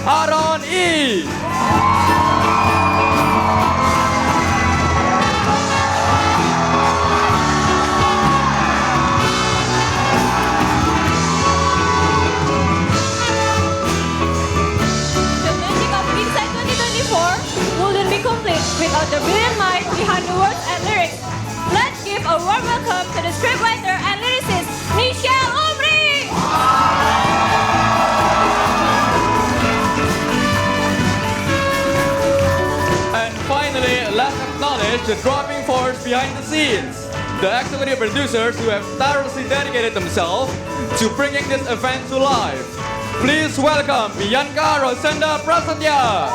Aaron E. The magic of InSIGHT 2024 wouldn't be complete without the brilliant mind behind the words and lyrics. Let's give a warm welcome to the scriptwriter and lyricist, Michelle Umri! And finally, let's acknowledge the driving force behind the scenes, the executive producers who have tirelessly dedicated themselves to bringing this event to life. Please welcome Bianca Rosenda Prasetya.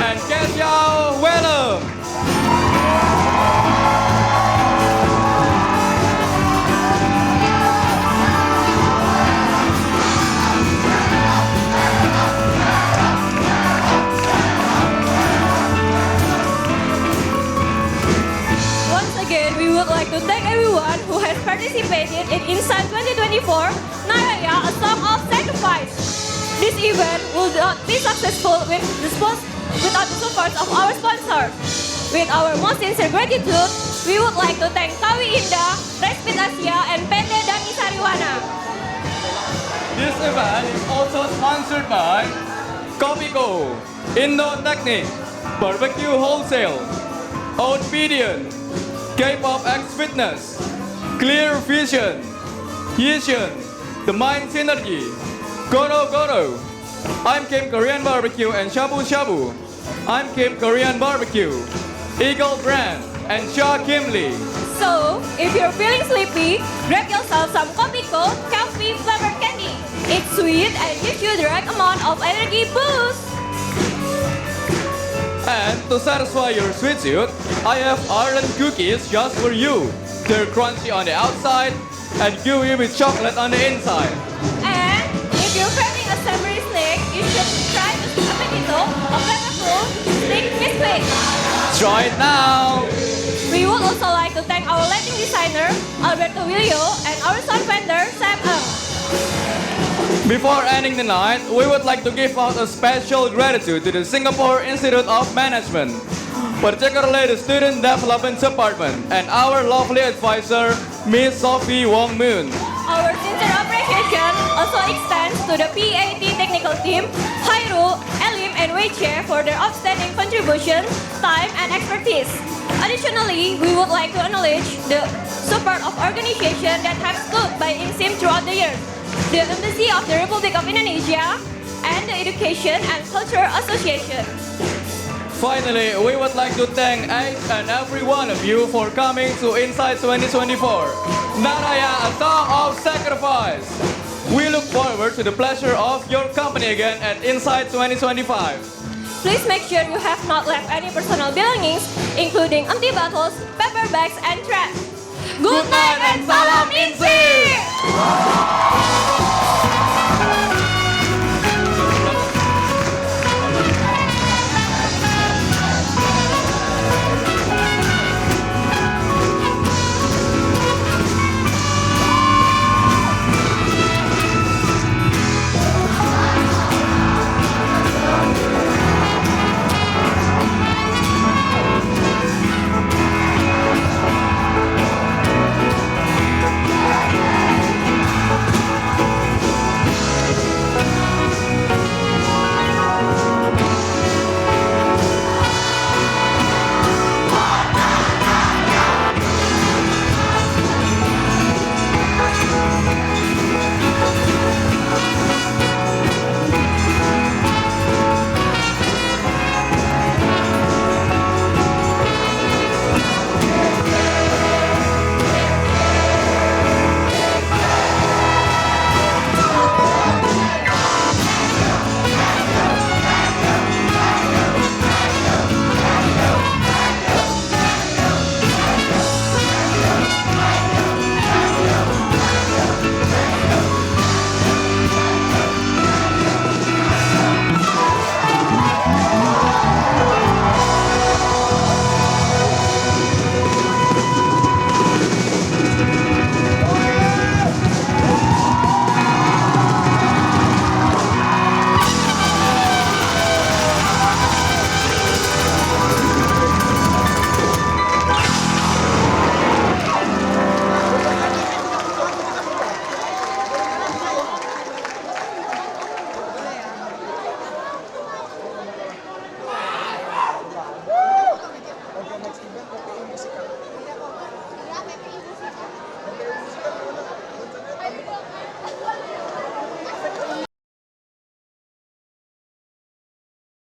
And Kesha Wellum. Once again, we would like to thank everyone who has participated in InSIGHT 2024 Naraya, a song of sacrifice. This event will not be successful without the support of our sponsors. With our most sincere gratitude, we would like to thank Kawi Indah, Respit Asia, and PT Dani Sariwana. This event is also sponsored by Copico, Indo Technic, Barbecue Wholesale, Outpedian, K-Pop X Fitness, Clear Vision, Yishan, The Mind Synergy, Goro Goro. I'm Kim Korean Barbecue and Shabu Shabu. I'm Kim Korean Barbecue, Eagle Brand, and Shaw Kim Lee. So, if you're feeling sleepy, grab yourself some Copico coffee flavored candy. It's sweet and gives you the right amount of energy boost. And to satisfy your sweet tooth, I have Ireland cookies just for you. They're crunchy on the outside and gooey with chocolate on the inside. And if you're craving a savory snack, you should try the appetito, a flavorful stick biscuit. Try it now! We would also like to thank our lighting designer, Alberto Willio, and our sound vendor, Sam Ng. Before ending the night, we would like to give out a special gratitude to the Singapore Institute of Management, particularly the Student Development Department, and our lovely advisor, Miss Sophie Wong Moon. Our sincere appreciation also extends to the PAT technical team, Hairul, Elim, and Weiche for their outstanding contribution, time, and expertise. Additionally, we would like to acknowledge the support of organizations that have stood by InSIM throughout the years, the Embassy of the Republic of Indonesia, and the Education and Culture Association. Finally, we would like to thank each and every one of you for coming to InSIGHT 2024. Naraya, a song of sacrifice. We look forward to the pleasure of your company again at InSIGHT 2025. Please make sure you have not left any personal belongings, including empty bottles, paper bags, and trash. Good night and salam InSIGHT!